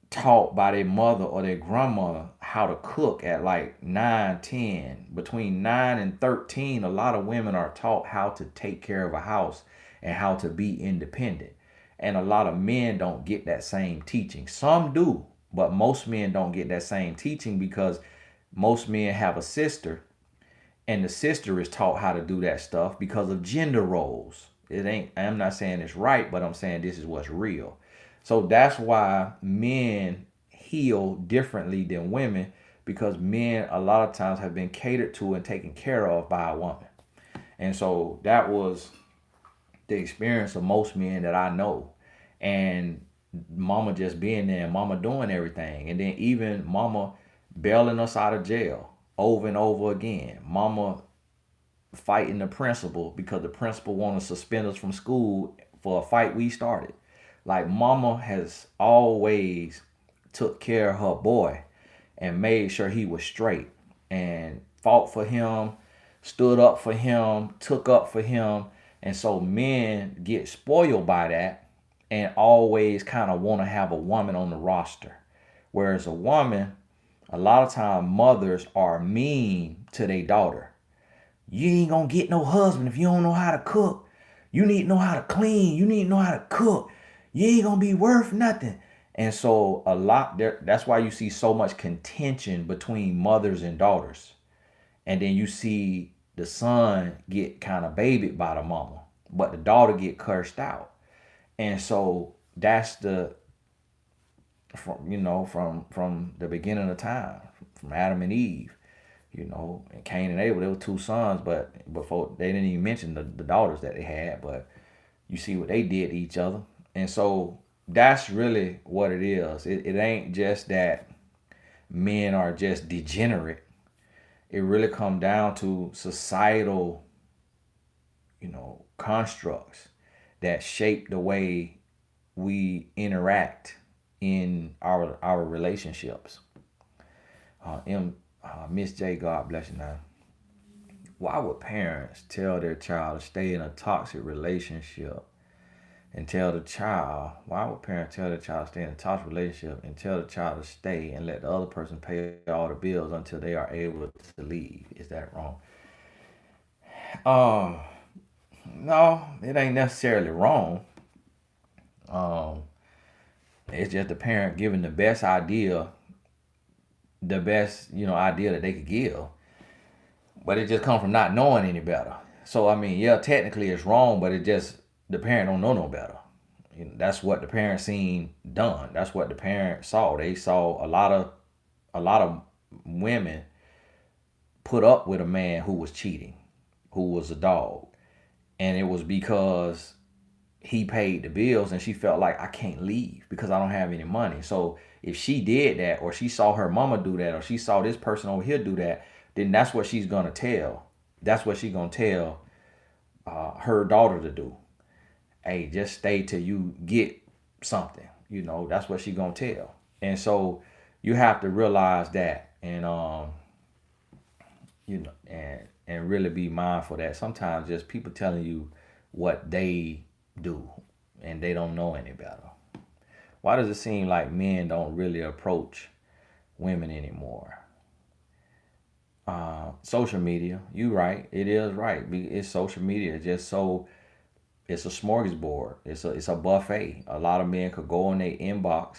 taught by their mother or their grandmother how to cook at like 9, 10, between 9 and 13. A lot of women are taught how to take care of a house and how to be independent. And a lot of men don't get that same teaching. Some do, but most men don't get that same teaching because most men have a sister, and the sister is taught how to do that stuff because of gender roles. I'm not saying it's right, but I'm saying this is what's real. So that's why men heal differently than women, because men a lot of times have been catered to and taken care of by a woman. And so that was the experience of most men that I know. And mama just being there and mama doing everything. And then even mama bailing us out of jail over and over again. Mama fighting the principal because the principal want to suspend us from school for a fight we started. Like mama has always took care of her boy and made sure he was straight and fought for him, stood up for him, took up for him. And so men get spoiled by that and always kind of want to have a woman on the roster. Whereas a woman, a lot of times mothers are mean to their daughter. You ain't gonna get no husband if you don't know how to cook. You need to know how to clean. You need to know how to cook. You ain't gonna be worth nothing. And so a lot there, that's why you see so much contention between mothers and daughters. And then you see the son get kind of babied by the mama, but the daughter get cursed out. And so that's from the beginning of time, from Adam and Eve, and Cain and Abel. There were two sons, but before they didn't even mention the daughters that they had. But you see what they did to each other. And so that's really what it is. It ain't just that men are just degenerate. It really come down to societal, constructs that shape the way we interact in our relationships. Miss J, God bless you now. Why would parents tell their child to stay in a toxic relationship and tell the child, why would parents tell their child to stay in a toxic relationship and tell the child to stay and let the other person pay all the bills until they are able to leave? Is that wrong? Um, no, it ain't necessarily wrong. Um, it's just the parent giving the best idea, idea that they could give. But it just comes from not knowing any better. So I mean, yeah, technically it's wrong, but it just the parent don't know no better. That's what the parent seen done. That's what the parent saw. They saw a lot of women put up with a man who was cheating, who was a dog. And it was because he paid the bills and she felt like I can't leave because I don't have any money. So if she did that, or she saw her mama do that, or she saw this person over here do that, then that's what she's gonna tell. That's what she's gonna tell her daughter to do. Hey, just stay till you get something. you know, that's what she gonna tell. And so you have to realize that, and you know, and really be mindful that sometimes just people telling you what they do and they don't know any better. Why does it seem like men don't really approach women anymore? Social media, you right, it is right. It's social media. It's just so it's a smorgasbord. It's a buffet. A lot of men could go in their inbox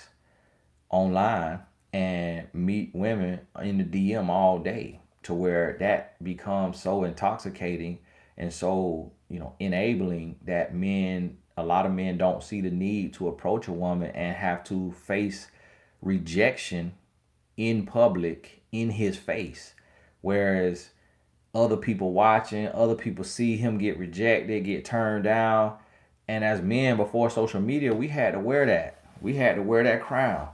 online and meet women in the DM all day, to where that becomes so intoxicating and so, you know, enabling that a lot of men don't see the need to approach a woman and have to face rejection in public in his face. Whereas other people watching, other people see him get rejected, get turned down. And as men before social media, we had to wear that. We had to wear that crown.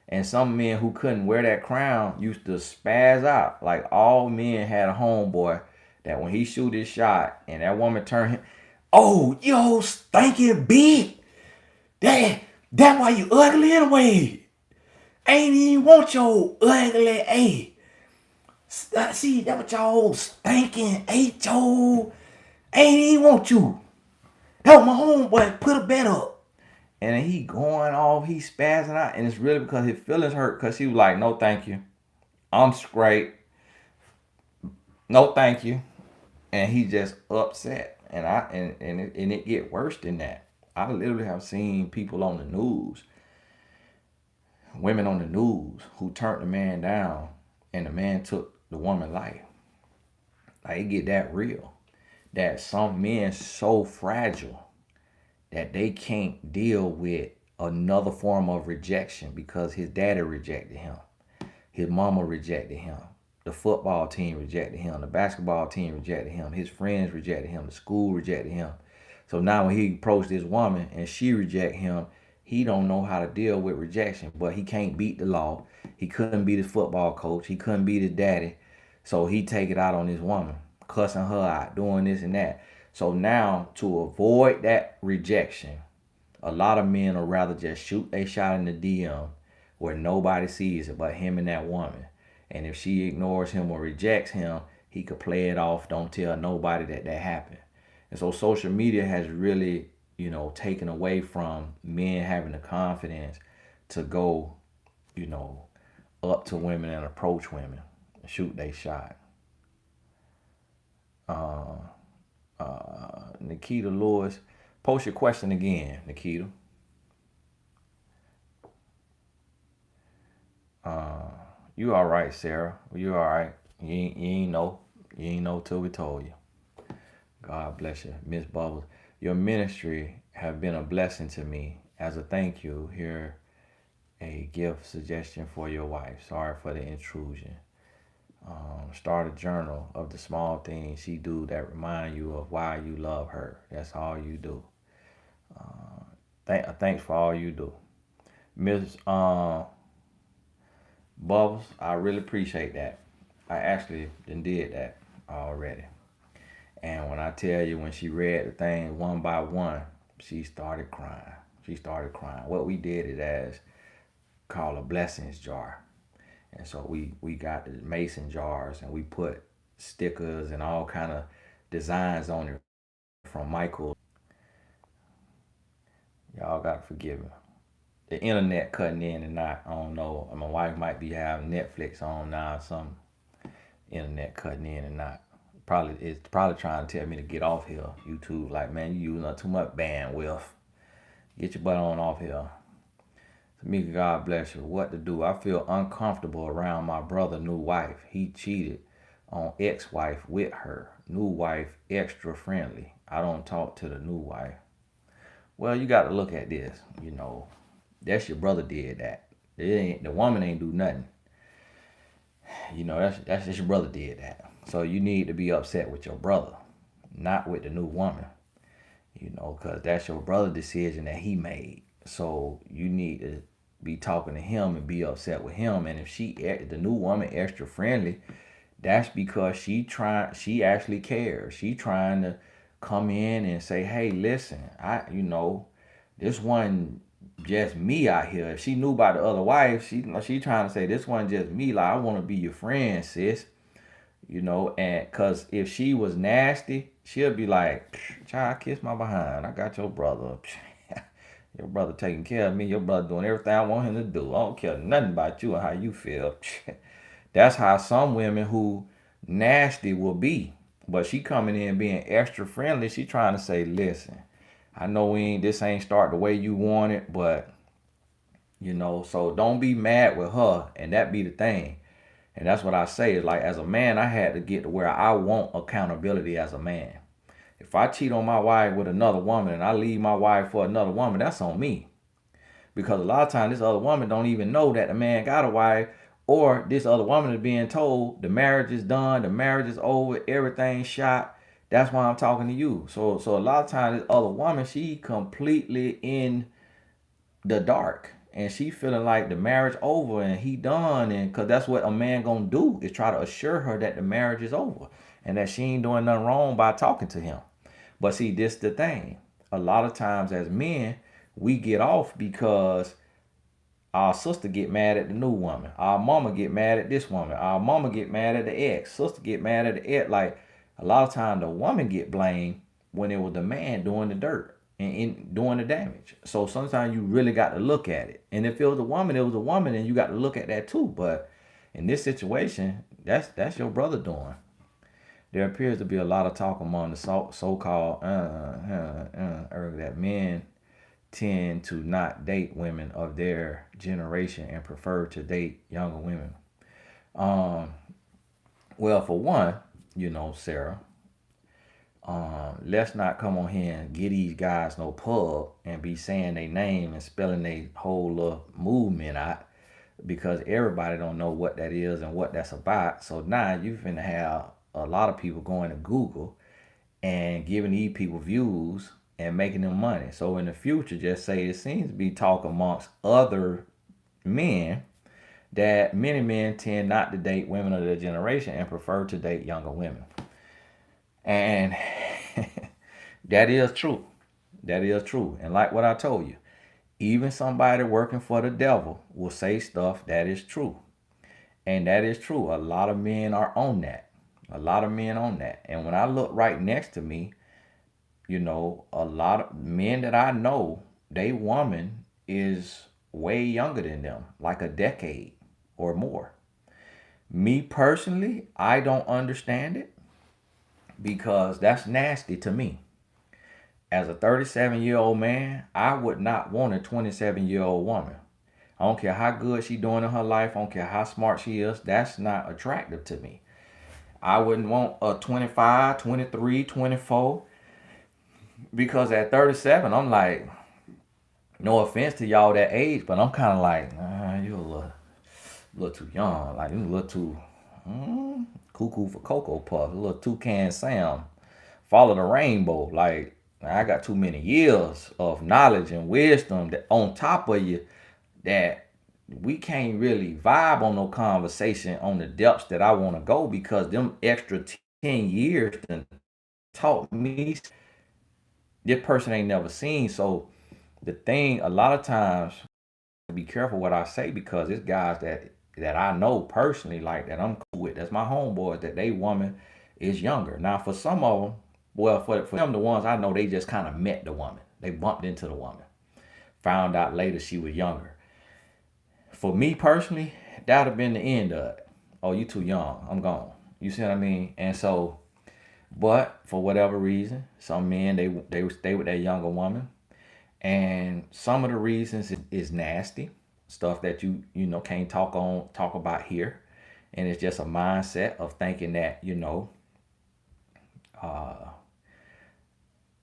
And some men who couldn't wear that crown used to spaz out. Like all men had a homeboy that when he shoot his shot and that woman turned him, oh, yo, stinking bitch. That why you ugly anyway. Ain't even want your ugly, hey. See, that what y'all stinking, ate yo. Ain't even want you. That was my homeboy, put a bet up. And then he going off, he spazzing out. And it's really because his feelings hurt, because he was like, no thank you. I'm straight. No thank you. And he just upset. And it get worse than that. I literally have seen people on the news, women on the news, who turned the man down and the man took the woman's life. Like, it get that real. That some men so fragile that they can't deal with another form of rejection, because his daddy rejected him, his mama rejected him, the football team rejected him, the basketball team rejected him, his friends rejected him, the school rejected him. So now when he approached this woman and she reject him, he don't know how to deal with rejection. But he can't beat the law. He couldn't beat his football coach. He couldn't beat his daddy. So he take it out on this woman, cussing her out, doing this and that. So now, to avoid that rejection, a lot of men will rather just shoot a shot in the DM where nobody sees it but him and that woman. And if she ignores him or rejects him, he could play it off, don't tell nobody that happened. And so social media has really, you know, taken away from men having the confidence to go, you know, up to women and approach women and shoot their shot. Nikita Lewis, post your question again, Nikita. You all right, Sarah? You all right? You ain't know. You ain't know till we told you. God bless you, Miss Bubbles. Your ministry have been a blessing to me. As a thank you, here a gift suggestion for your wife. Sorry for the intrusion. Start a journal of the small things she do that remind you of why you love her. That's all you do. Thanks for all you do, Miss Bubbles. I really appreciate that. I actually did that already. And when I tell you, when she read the thing one by one, she started crying. She started crying. What we did is as called a blessings jar. And so we got the mason jars and we put stickers and all kind of designs on it from Michael. Y'all got to forgive me. The internet cutting in and out. I don't know. My wife might be having Netflix on now or something. Internet cutting in and out. It's probably trying to tell me to get off here. YouTube, like, man, you using up too much bandwidth. Get your butt on off here. Tamika, God bless you. What to do? I feel uncomfortable around my brother's new wife. He cheated on ex-wife with her. New wife extra friendly. I don't talk to the new wife. Well, you got to look at this. You know, that's your brother did that. The woman ain't do nothing. You know, that's just your brother did that. So you need to be upset with your brother, not with the new woman. You know, because that's your brother's decision that he made. So you need to be talking to him and be upset with him. And if the new woman extra friendly, that's because she actually cares. She trying to come in and say, hey, listen, this wasn't just me out here. If she knew about the other wife, she trying to say this one just me. Like, I want to be your friend, sis. And cause if she was nasty, she'll be like, child, kiss my behind. I got your brother. Your brother taking care of me. Your brother doing everything I want him to do. I don't care nothing about you and how you feel. That's how some women who nasty will be. But she coming in being extra friendly. She trying to say, listen, I know this ain't start the way you want it, but so don't be mad with her. And that be the thing. And that's what I say is, like, as a man, I had to get to where I want accountability as a man. If I cheat on my wife with another woman and I leave my wife for another woman, that's on me. Because a lot of times this other woman don't even know that the man got a wife, or this other woman is being told the marriage is done, the marriage is over, everything's shot. That's why I'm talking to you. So a lot of times this other woman, she completely in the dark. And she feeling like the marriage over and he done. And because that's what a man gonna do, is try to assure her that the marriage is over and that she ain't doing nothing wrong by talking to him. But see, this the thing. A lot of times as men, we get off because our sister get mad at the new woman. Our mama get mad at this woman. Our mama get mad at the ex. Sister get mad at the ex. Like, a lot of times the woman get blamed when it was the man doing the dirt and doing the damage. So sometimes you really got to look at it. And if it was a woman, it was a woman, and you got to look at that too. But in this situation, that's your brother doing. There appears to be a lot of talk among the so-called that men tend to not date women of their generation and prefer to date younger women. Well, for one, Sarah, let's not come on here and give these guys no pub and be saying their name and spelling their whole little movement out, because everybody don't know what that is and what that's about. So now you finna have a lot of people going to Google and giving these people views and making them money. So in the future, just say it seems to be talk amongst other men that many men tend not to date women of their generation and prefer to date younger women. And that is true. That is true. And like what I told you, even somebody working for the devil will say stuff that is true. And that is true. A lot of men are on that. A lot of men on that. And when I look right next to me, a lot of men that I know, they woman is way younger than them, like a decade or more. Me personally, I don't understand it because that's nasty to me. As a 37-year-old man, I would not want a 27-year-old woman. I don't care how good she's doing in her life. I don't care how smart she is. That's not attractive to me. I wouldn't want a 25, 23, 24. Because at 37, I'm like, no offense to y'all that age, but I'm kind of like, you a little too young. Like, you a little too cuckoo for Cocoa Puff. A little toucan Sam. Follow the rainbow. Like, I got too many years of knowledge and wisdom that on top of you that we can't really vibe on no conversation on the depths that I want to go, because them extra 10 years done taught me this person ain't never seen. So the thing, a lot of times, be careful what I say, because it's guys that I know personally, like, that I'm cool with. That's my homeboys, that they woman is younger. Now for some of them, well, for them, the ones I know, they just kind of met the woman. They bumped into the woman. Found out later she was younger. For me personally, that'd have been the end of it. Oh, you too young. I'm gone. You see what I mean? And so, but for whatever reason, some men, they would stay with that younger woman. And some of the reasons is nasty stuff that you can't talk about here. And it's just a mindset of thinking that,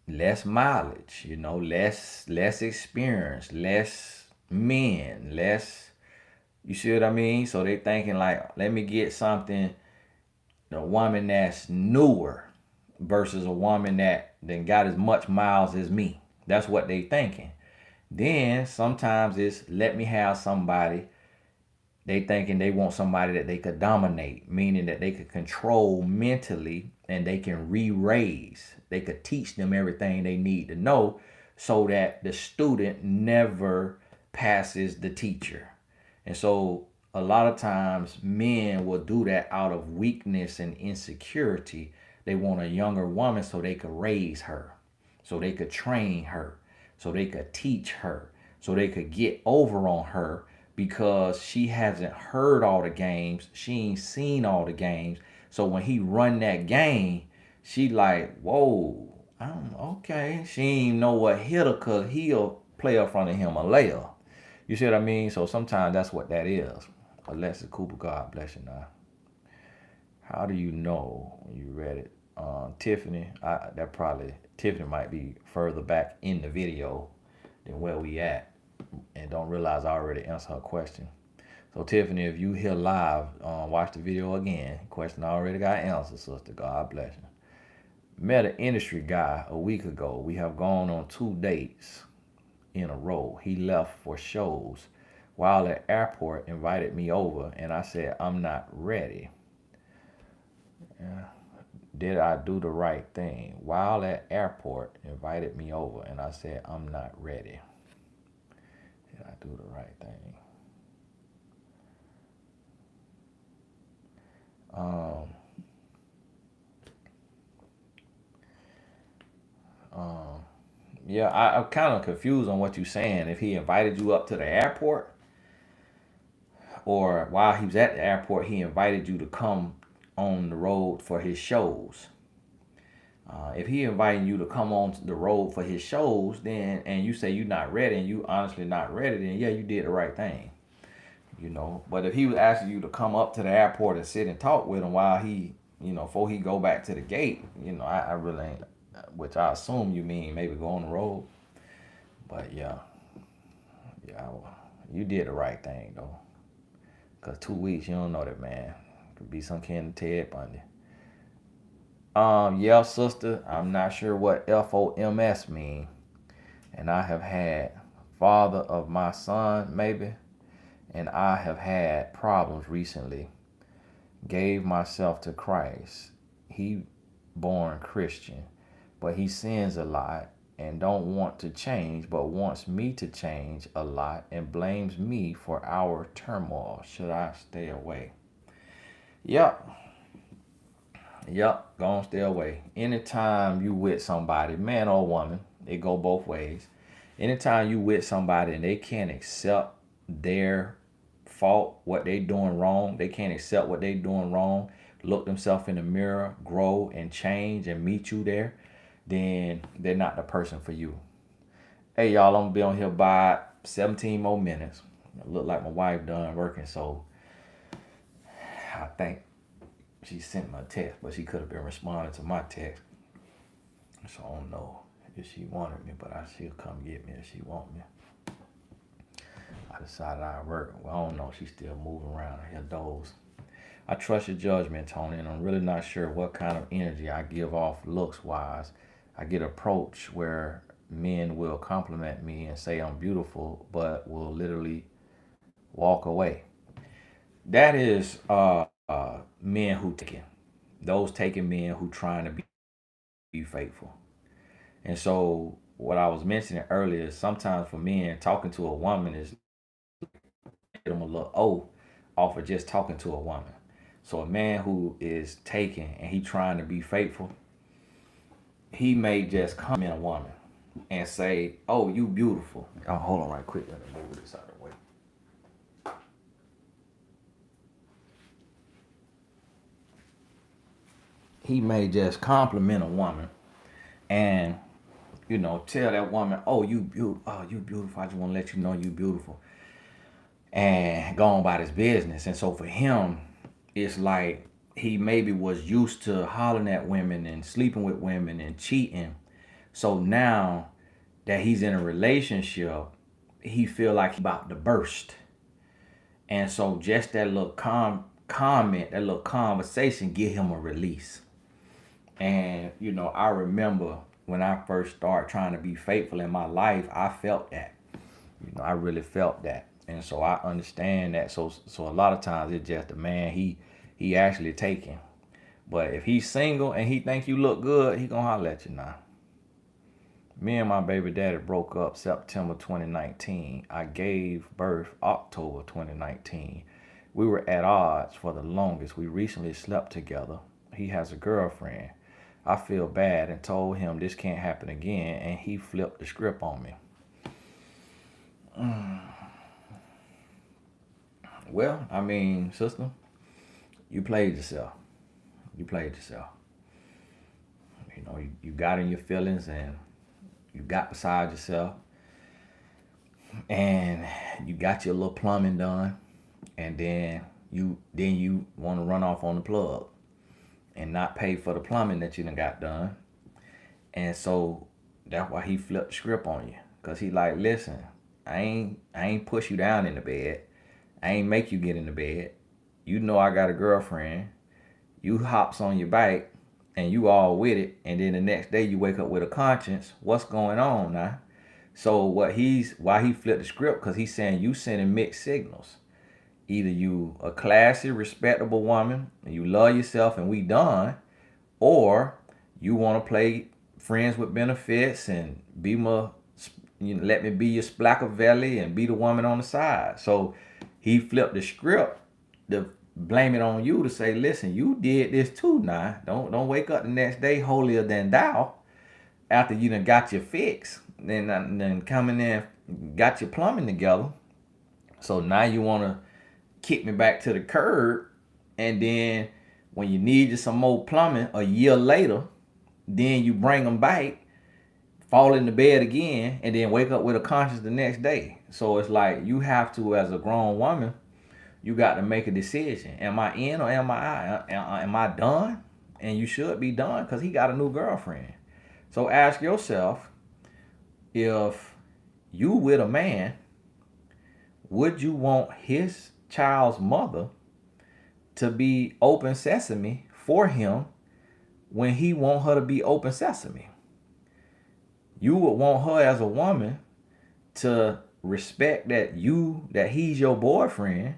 less mileage, less experience, less men, less, you see what I mean? So they thinking like, let me get something, a woman that's newer versus a woman that then got as much miles as me. That's what they thinking. Then sometimes it's, let me have somebody, they thinking they want somebody that they could dominate, meaning that they could control mentally and they can re-raise. They could teach them everything they need to know so that the student never passes the teacher. And so a lot of times men will do that out of weakness and insecurity. They want a younger woman so they could raise her, so they could train her, so they could teach her, so they could get over on her because she hasn't heard all the games, she ain't seen all the games. So when he run that game, she like, whoa, I'm okay. She ain't know what hit her cause he'll play up front of him a layup. You see what I mean? So sometimes that's what that is. Alexis Cooper, God bless you now. How do you know when you read it? Tiffany, Tiffany might be further back in the video than where we at, and don't realize I already answered her question. So Tiffany, if you here live, watch the video again. Question already got answered, sister. God bless you. Met an industry guy a week ago. We have gone on 2 dates in a row. He left for shows. While at airport, invited me over, and I said, I'm not ready. Yeah. Did I do the right thing? While at airport, invited me over, and I said, I'm not ready. Did I do the right thing? Yeah, I'm kind of confused on what you're saying. If he invited you up to the airport, or while he was at the airport, he invited you to come on the road for his shows. If he inviting you to come on the road for his shows, then and you say you're not ready, and you honestly not ready, then yeah, you did the right thing. You know, but if he was asking you to come up to the airport and sit and talk with him while he, before he go back to the gate, I really ain't, which I assume you mean maybe go on the road. But yeah, you did the right thing though. Cause 2 weeks, you don't know that man. Could be some kind of Ted Bundy. Yeah, sister, I'm not sure what FOMS mean. And I have had father of my son, maybe. And I have had problems recently. Gave myself to Christ. He born Christian, but he sins a lot and don't want to change, but wants me to change a lot and blames me for our turmoil. Should I stay away? Yep. Gonna stay away. Anytime you with somebody, man or woman, it go both ways. Anytime you with somebody and they can't accept their fault, what they doing wrong, they can't accept what they doing wrong, look themselves in the mirror, grow and change and meet you there, then they're not the person for you. Hey y'all, I'm gonna be on here by 17 more minutes. It look like my wife done working, so I think she sent me a text, but she could have been responding to my text. So I don't know if she wanted me, but she'll come get me if she want me. I decided I'd work. Well, I don't know. She's still moving around her doze. I trust your judgment, Tony, and I'm really not sure what kind of energy I give off looks-wise. I get approached where men will compliment me and say I'm beautiful, but will literally walk away. That is men who taking. Those taking men who trying to be faithful. And so what I was mentioning earlier is sometimes for men, talking to a woman is them a little off of just talking to a woman. So a man who is taking and he trying to be faithful, he may just compliment a woman and say, "Oh, you beautiful." Oh, hold on right quick. Let me move this out of the way. He may just compliment a woman and tell that woman, "Oh, you beautiful. Oh, you beautiful. I just want to let you know you beautiful." And go on about his business. And so for him, it's like he maybe was used to hollering at women and sleeping with women and cheating. So now that he's in a relationship, he feel like he's about to burst. And so just that little comment, that little conversation, give him a release. And I remember when I first started trying to be faithful in my life, I felt that. I really felt that. And so I understand that. So a lot of times it's just the man he actually taking. But if he's single and he think you look good, he gonna holler at you now. Me and my baby daddy broke up September 2019. I gave birth October 2019. We were at odds for the longest. We recently slept together. He has a girlfriend. I feel bad and told him this can't happen again, and he flipped the script on me. Well, I mean, sister, you played yourself. You played yourself. You know, you got in your feelings and you got beside yourself, and you got your little plumbing done, and then you want to run off on the plug and not pay for the plumbing that you done got done. And so that's why he flipped the script on you. Cause he like, listen, I ain't push you down in the bed. I ain't make you get in the bed. You know I got a girlfriend. You hops on your bike and you all with it, and then the next day you wake up with a conscience. What's going on now? So why he flipped the script? Cause he's saying you sending mixed signals. Either you a classy, respectable woman and you love yourself and we done, or you want to play friends with benefits and be my, let me be your splackavelli and be the woman on the side. So he flipped the script to blame it on you, to say, listen, you did this too now. Don't wake up the next day holier than thou after you done got your fix. Then coming in, got your plumbing together. So now you want to kick me back to the curb, and then when you need you some more plumbing a year later, then you bring them back, fall into bed again, and then wake up with a conscience the next day. So it's like you have to, as a grown woman, you got to make a decision. Am I in or am I out? Am I done? And you should be done because he got a new girlfriend. So ask yourself, if you with a man, would you want his child's mother to be open sesame for him when he want her to be open sesame? You would want her as a woman to respect that he's your boyfriend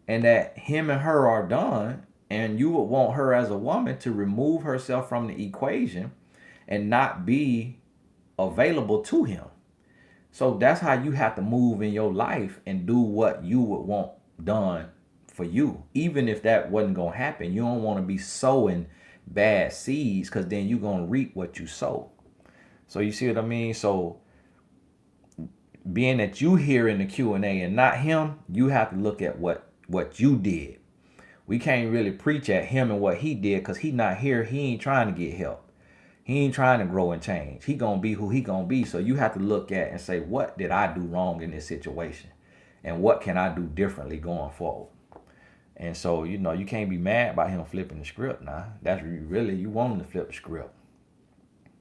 and that him and her are done, and you would want her as a woman to remove herself from the equation and not be available to him. So that's how you have to move in your life and do what you would want done for you. Even if that wasn't going to happen, you don't want to be sowing bad seeds, because then you're going to reap what you sow. So you see what I mean? So being that you here in the Q&A and not him, you have to look at what you did. We can't really preach at him and what he did, because he not here. He ain't trying to get help. He ain't trying to grow and change. He gonna be who he gonna be. So you have to look at and say, what did I do wrong in this situation? And what can I do differently going forward? And so, you know, you can't be mad about him flipping the script now. That's really, you want him to flip the script.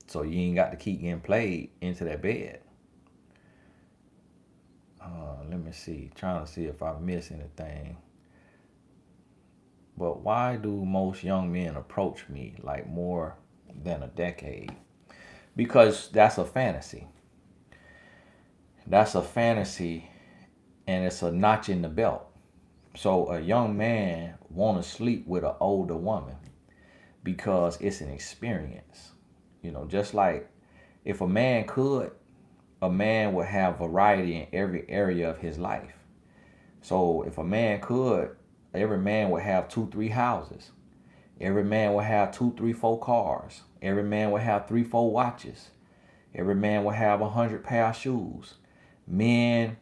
So you ain't got to keep getting played into that bed. Let me see. Trying to see if I miss anything. But why do most young men approach me like more than a decade? Because that's a fantasy. That's a fantasy, and it's a notch in the belt. So a young man want to sleep with an older woman because it's an experience. You know, just like if a man could, a man would have variety in every area of his life. So if a man could, every man would have 2-3 houses. Every man would have 2-3-4 cars. Every man would have 3-4 watches. Every man would have 100 pair of shoes. Men,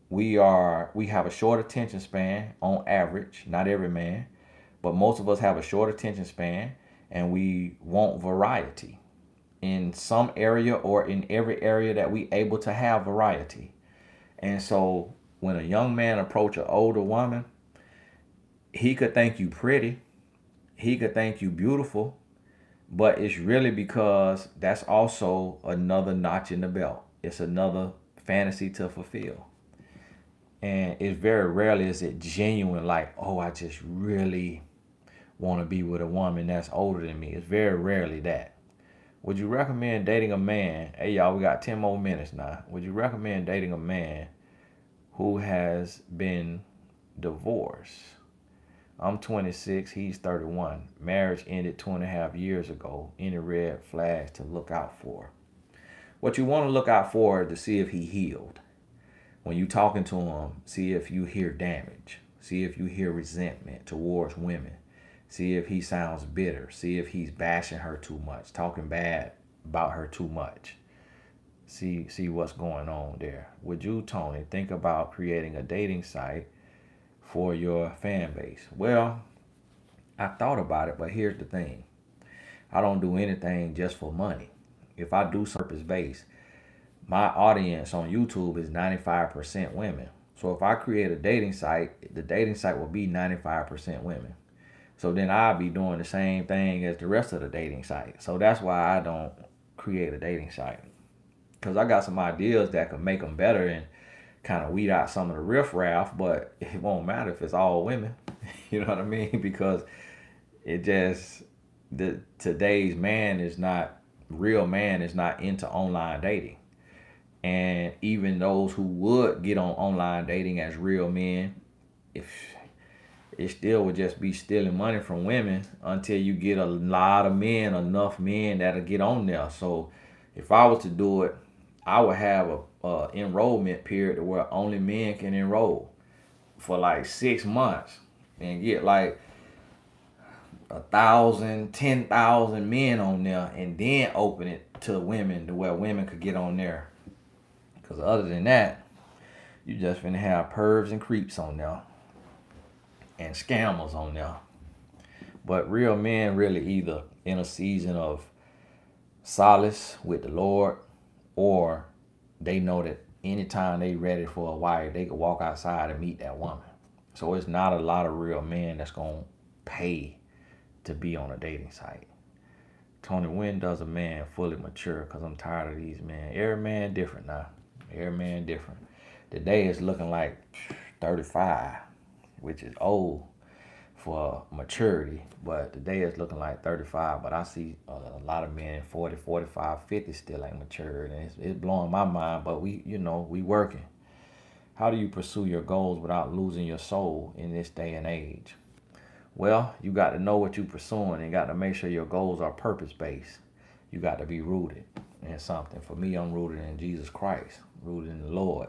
we have a short attention span on average. Not every man, but most of us have a short attention span, and we want variety in some area or in every area that we able to have variety. And so when a young man approach an older woman, he could think you pretty, he could think you beautiful, but it's really because that's also another notch in the belt. It's another fantasy to fulfill. And it's very rarely is it genuine, like, oh, I just really want to be with a woman that's older than me. It's very rarely that. Would you recommend dating a man? Hey, y'all, we got 10 more minutes now. Would you recommend dating a man who has been divorced? I'm 26, he's 31. Marriage ended 2.5 years ago. Any red flags to look out for? What you want to look out for is to see if he healed. When you talking to him, see if you hear damage. See if you hear resentment towards women. See if he sounds bitter. See if he's bashing her too much, talking bad about her too much. See what's going on there. Would you, Tony, think about creating a dating site for your fan base? Well, I thought about it, but here's the thing. I don't do anything just for money. If I do purpose based, my audience on YouTube is 95% women. So if I create a dating site, the dating site will be 95% women. So then I'll be doing the same thing as the rest of the dating site. So that's why I don't create a dating site. Because I got some ideas that could make them better and kind of weed out some of the riffraff, but it won't matter if it's all women. You know what I mean? Because it just, today's real man is not into online dating. And even those who would get on online dating as real men, if it still would just be stealing money from women until you get a lot of men, enough men that'll get on there. So if I was to do it, I would have a enrollment period where only men can enroll for like 6 months and get like 1,000, 10,000 men on there, and then open it to women to where women could get on there. Because other than that, you just finna have pervs and creeps on there and scammers on there. But real men really either in a season of solace with the Lord, or they know that anytime they ready for a wife, they could walk outside and meet that woman. So it's not a lot of real men that's gonna pay to be on a dating site. Tony, when does a man fully mature? Because I'm tired of these men. Every man different now. Every man different. Today is looking like 35, which is old for maturity. But today is looking like 35. But I see a lot of men 40, 45, 50 still ain't matured. And it's blowing my mind. But we working. How do you pursue your goals without losing your soul in this day and age? Well, you got to know what you're pursuing and got to make sure your goals are purpose-based. You got to be rooted in something. For me, I'm rooted in Jesus Christ, rooted in the Lord.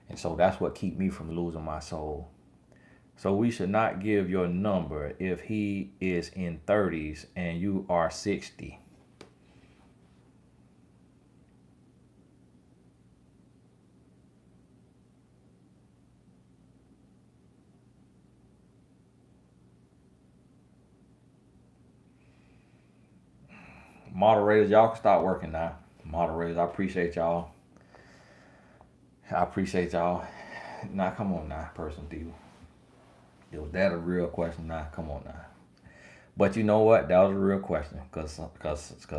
And so that's what keeps me from losing my soul. So we should not give your number if he is in 30s and you are 60. Moderators, y'all can start working now. Moderators, I appreciate y'all. Now, come on now, personal deal. Was that a real question? Now, come on now. But you know what? That was a real question. Because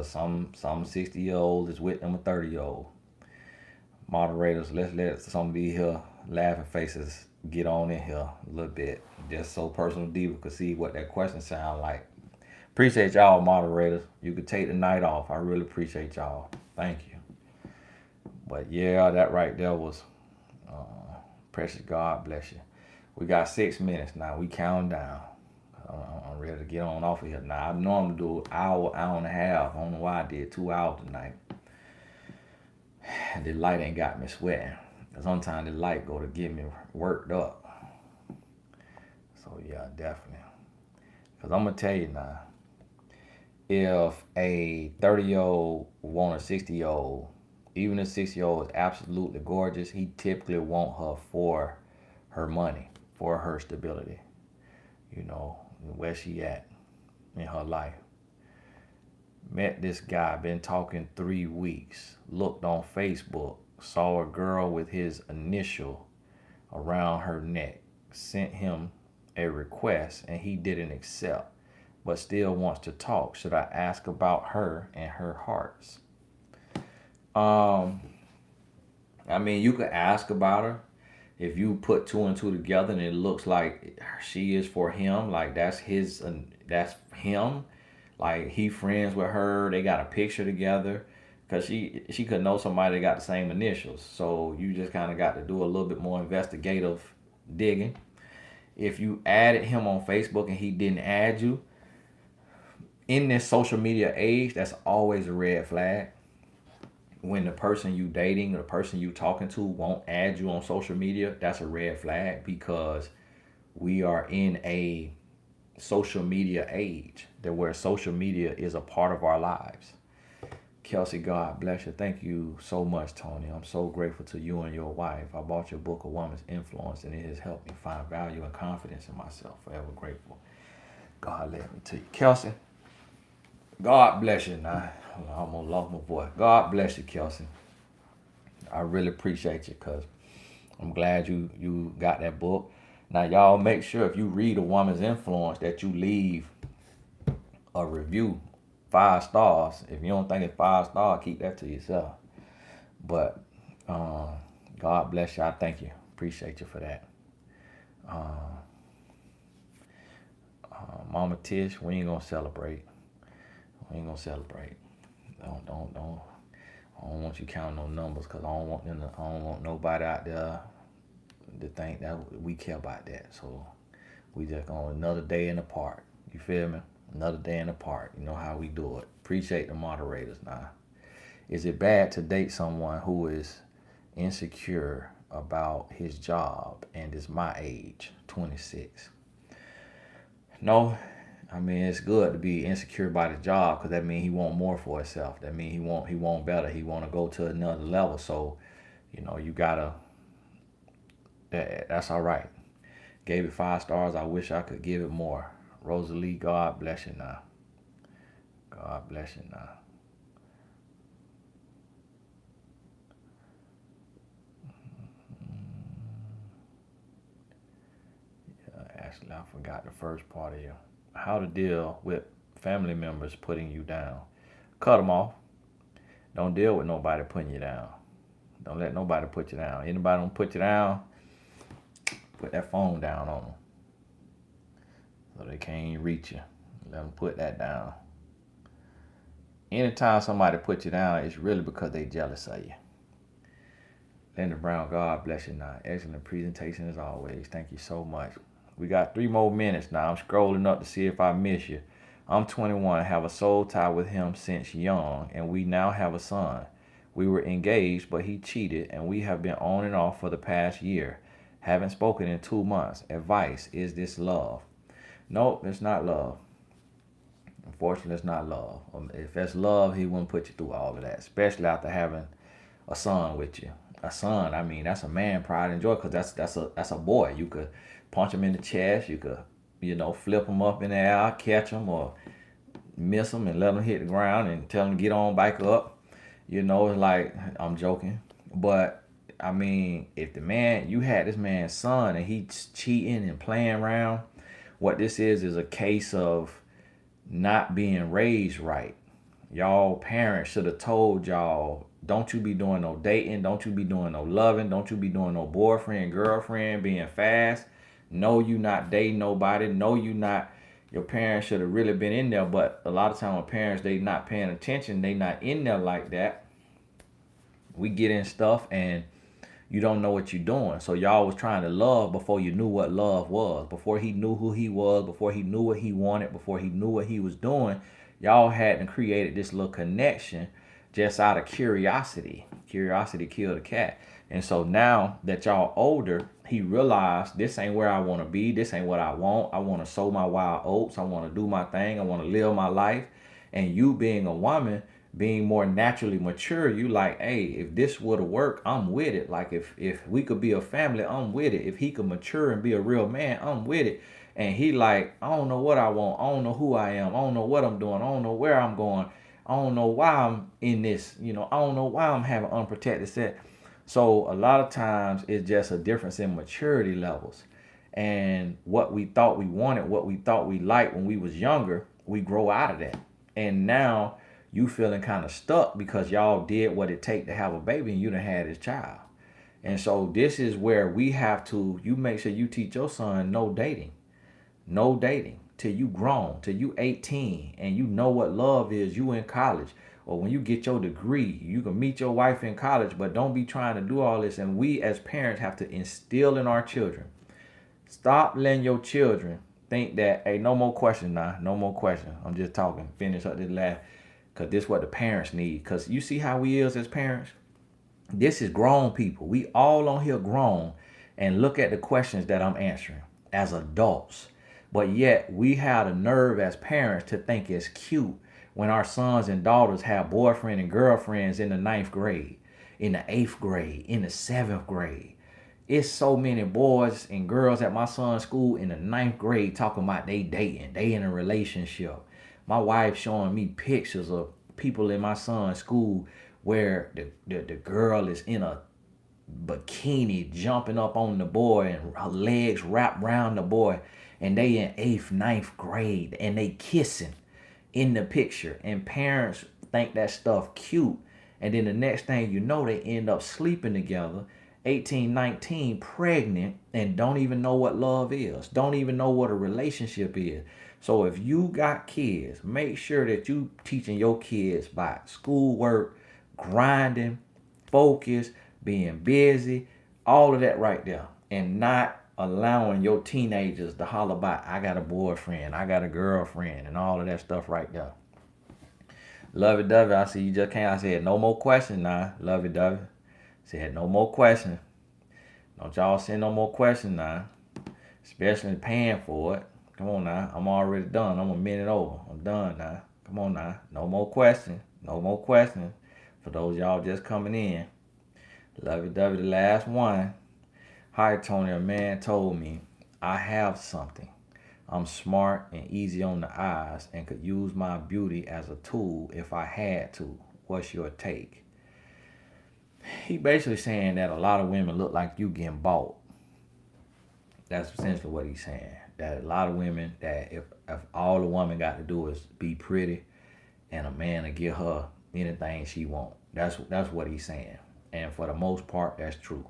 some 60-year-old is with them a 30-year-old. Moderators, let's let some of these here laughing faces get on in here a little bit. Just so personal diva could see what that question sound like. Appreciate y'all, moderators. You could take the night off. I really appreciate y'all. Thank you. But yeah, that right there was precious. God bless you. We got 6 minutes now. We counting down. I'm ready to get on off of here now. I normally do an hour and a half. I don't know why I did 2 hours tonight. The light ain't got me sweating. Sometimes the light go to get me worked up. So yeah, definitely. Because I'm going to tell you now, if a 30-year-old want a 60-year-old, even a 60-year-old is absolutely gorgeous, he typically want her for her money, for her stability. You know, where she at in her life. Met this guy, been talking 3 weeks, looked on Facebook, saw a girl with his initial around her neck, sent him a request and he didn't accept, but still wants to talk. Should I ask about her and her hearts? I mean, you could ask about her. If you put 2 and 2 together and it looks like she is for him, like that's him, like he friends with her, they got a picture together, because she could know somebody that got the same initials. So you just kind of got to do a little bit more investigative digging. If you added him on Facebook and he didn't add you, in this social media age, that's always a red flag. when the person you dating, the person you talking to won't add you on social media, that's a red flag, because we are in a social media age that where social media is a part of our lives. Kelsey, God bless you. Thank you so much, Tony. I'm so grateful to you and your wife. I bought your book, A Woman's Influence, and it has helped me find value and confidence in myself. Forever grateful. God led me to you. Kelsey, God bless you. Now, I almost lost my voice. God bless you, Kelsey. I really appreciate you, because I'm glad you got that book. Now, y'all make sure if you read A Woman's Influence that you leave a review, 5 stars. If you don't think it's 5 stars, keep that to yourself. But God bless you. I thank you. Appreciate you for that. Mama Tish, we ain't gonna celebrate. We ain't gonna celebrate. Don't. I don't want you counting no numbers, because I don't want nobody out there to think that we care about that. So we just on another day in the park. You feel me? Another day in the park. You know how we do it. Appreciate the moderators now. Is it bad to date someone who is insecure about his job and is my age, 26? No. I mean, it's good to be insecure about his job, because that means he want more for himself. That means he want better. He want to go to another level. So, you gotta. That's all right. Gave it 5 stars. I wish I could give it more. Rosalie, God bless you now. God bless you now. Actually, I forgot the first part of you. How to deal with family members putting you down. Cut them off. Don't deal with nobody putting you down. Don't let nobody put you down. Anybody don't put you down, put that phone down on them, so they can't even reach you. Let them put that down. Anytime somebody puts you down, it's really because they jealous of you. Linda Brown, God bless you now. Excellent presentation as always. Thank you so much. We got 3 more minutes now. I'm scrolling up to see if I miss you. I'm 21, have a soul tie with him since young, and we now have a son. We were engaged, but he cheated, and we have been on and off for the past year. Haven't spoken in 2 months. Advice, is this love? Nope, it's not love. Unfortunately, it's not love. If that's love, he wouldn't put you through all of that, especially after having a son with you. A son, I mean, that's a man, pride and joy, because that's a boy. You could punch him in the chest. You could, flip him up in the air, catch him, or miss him and let him hit the ground and tell him to get on back up. It's like, I'm joking. But, I mean, if you had this man's son and he's cheating and playing around, what this is a case of not being raised right. Y'all parents should have told y'all, don't you be doing no dating, don't you be doing no loving, don't you be doing no boyfriend, girlfriend, being fast. No, you not dating nobody. No, you not. Your parents should have really been in there, but a lot of time when parents, they not paying attention, they not in there like that. We get in stuff and you don't know what you're doing. So y'all was trying to love before you knew what love was, before he knew who he was, before he knew what he wanted, before he knew what he was doing. Y'all hadn't created this little connection just out of curiosity. Curiosity killed the cat. And so now that y'all older, he realized this ain't where I want to be. This ain't what I want. I want to sow my wild oats. I want to do my thing. I want to live my life. And you being a woman, being more naturally mature, you like, hey, if this would have worked, I'm with it. Like if we could be a family, I'm with it. If he could mature and be a real man, I'm with it. And he like, I don't know what I want. I don't know who I am. I don't know what I'm doing. I don't know where I'm going. I don't know why I'm in this. I don't know why I'm having unprotected sex. So a lot of times it's just a difference in maturity levels. And what we thought we wanted, what we thought we liked when we was younger, we grow out of that. And now you feeling kind of stuck because y'all did what it take to have a baby and you done had this child. And so this is where we have to, you make sure you teach your son no dating. No dating till you grown, till you 18 and you know what love is, you in college. Or when you get your degree, you can meet your wife in college, but don't be trying to do all this. And we as parents have to instill in our children. Stop letting your children think that, hey, no more questions now. No more questions. I'm just talking. Finish up this last. Because this is what the parents need. Because you see how we is as parents? This is grown people. We all on here grown. And look at the questions that I'm answering as adults. But yet we have the nerve as parents to think it's cute when our sons and daughters have boyfriend and girlfriends in the 9th grade, in the 8th grade, in the 7th grade. It's so many boys and girls at my son's school in the 9th grade talking about they dating, they in a relationship. My wife showing me pictures of people in my son's school where the girl is in a bikini jumping up on the boy and her legs wrapped around the boy, and they in 8th, 9th grade and they kissing in the picture, and parents think that stuff cute, and then the next thing you know they end up sleeping together, 18, 19, pregnant, and don't even know what love is, don't even know what a relationship is. So if you got kids, make sure that you teaching your kids about schoolwork, grinding, focus, being busy, all of that right there, and not allowing your teenagers to holler about, I got a boyfriend, I got a girlfriend, and all of that stuff right there. Lovey-dovey, I see you just came. I said, no more questions now, lovey-dovey. Said, no more questions. Don't y'all send no more questions now, especially paying for it. Come on now, I'm already done. I'm a minute over. I'm done now. Come on now, no more questions. No more questions. For those y'all just coming in. Lovey-dovey, the last one. Hi, Tony. A man told me I have something. I'm smart and easy on the eyes and could use my beauty as a tool if I had to. What's your take? He basically saying that a lot of women look like you getting bought. That's essentially what he's saying. That a lot of women, that if all the woman got to do is be pretty, and a man will give her anything she want. That's what he's saying. And for the most part, that's true.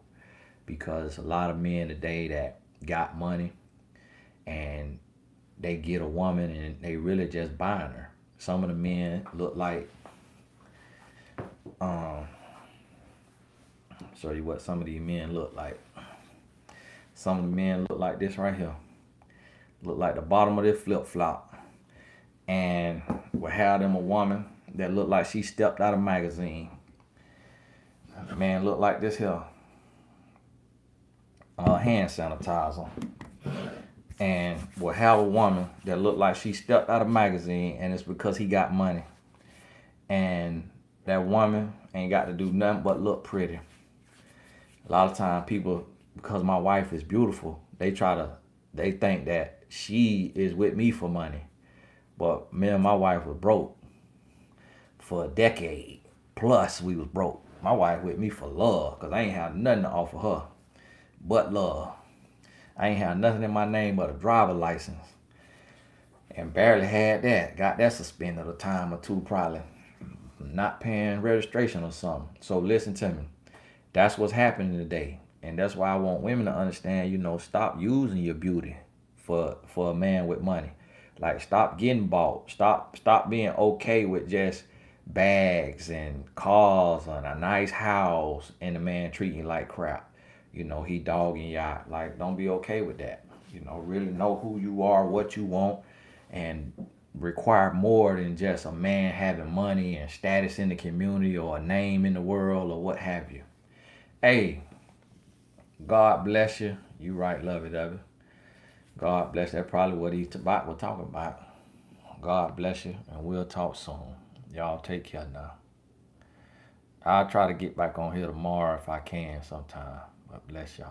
Because a lot of men today that got money and they get a woman and they really just buying her. Some of the men look like show you what some of these men look like. Some of the men look like this right here. Look like the bottom of this flip-flop. And will have them a woman that look like she stepped out of a magazine. The man look like this here. Hand sanitizer. And will have a woman that look like she stepped out of a magazine, and it's because he got money. And that woman ain't got to do nothing but look pretty. A lot of times people, because my wife is beautiful, they think that she is with me for money. But me and my wife was broke for a decade. Plus we was broke. My wife with me for love, because I ain't have nothing to offer her but love. I ain't have nothing in my name but a driver license. And barely had that. Got that suspended a time or two probably. Not paying registration or something. So listen to me. That's what's happening today. And that's why I want women to understand, stop using your beauty for a man with money. Like, stop getting bought. Stop being okay with just bags and cars and a nice house and the man treating you like crap. He dogging you out. Like, don't be okay with that. Really know who you are, what you want, and require more than just a man having money and status in the community or a name in the world or what have you. Hey, God bless you. You right, lovey-dovey. God bless you. That's probably what he's about. We're talking about. God bless you, and we'll talk soon. Y'all take care now. I'll try to get back on here tomorrow if I can sometime. But bless y'all.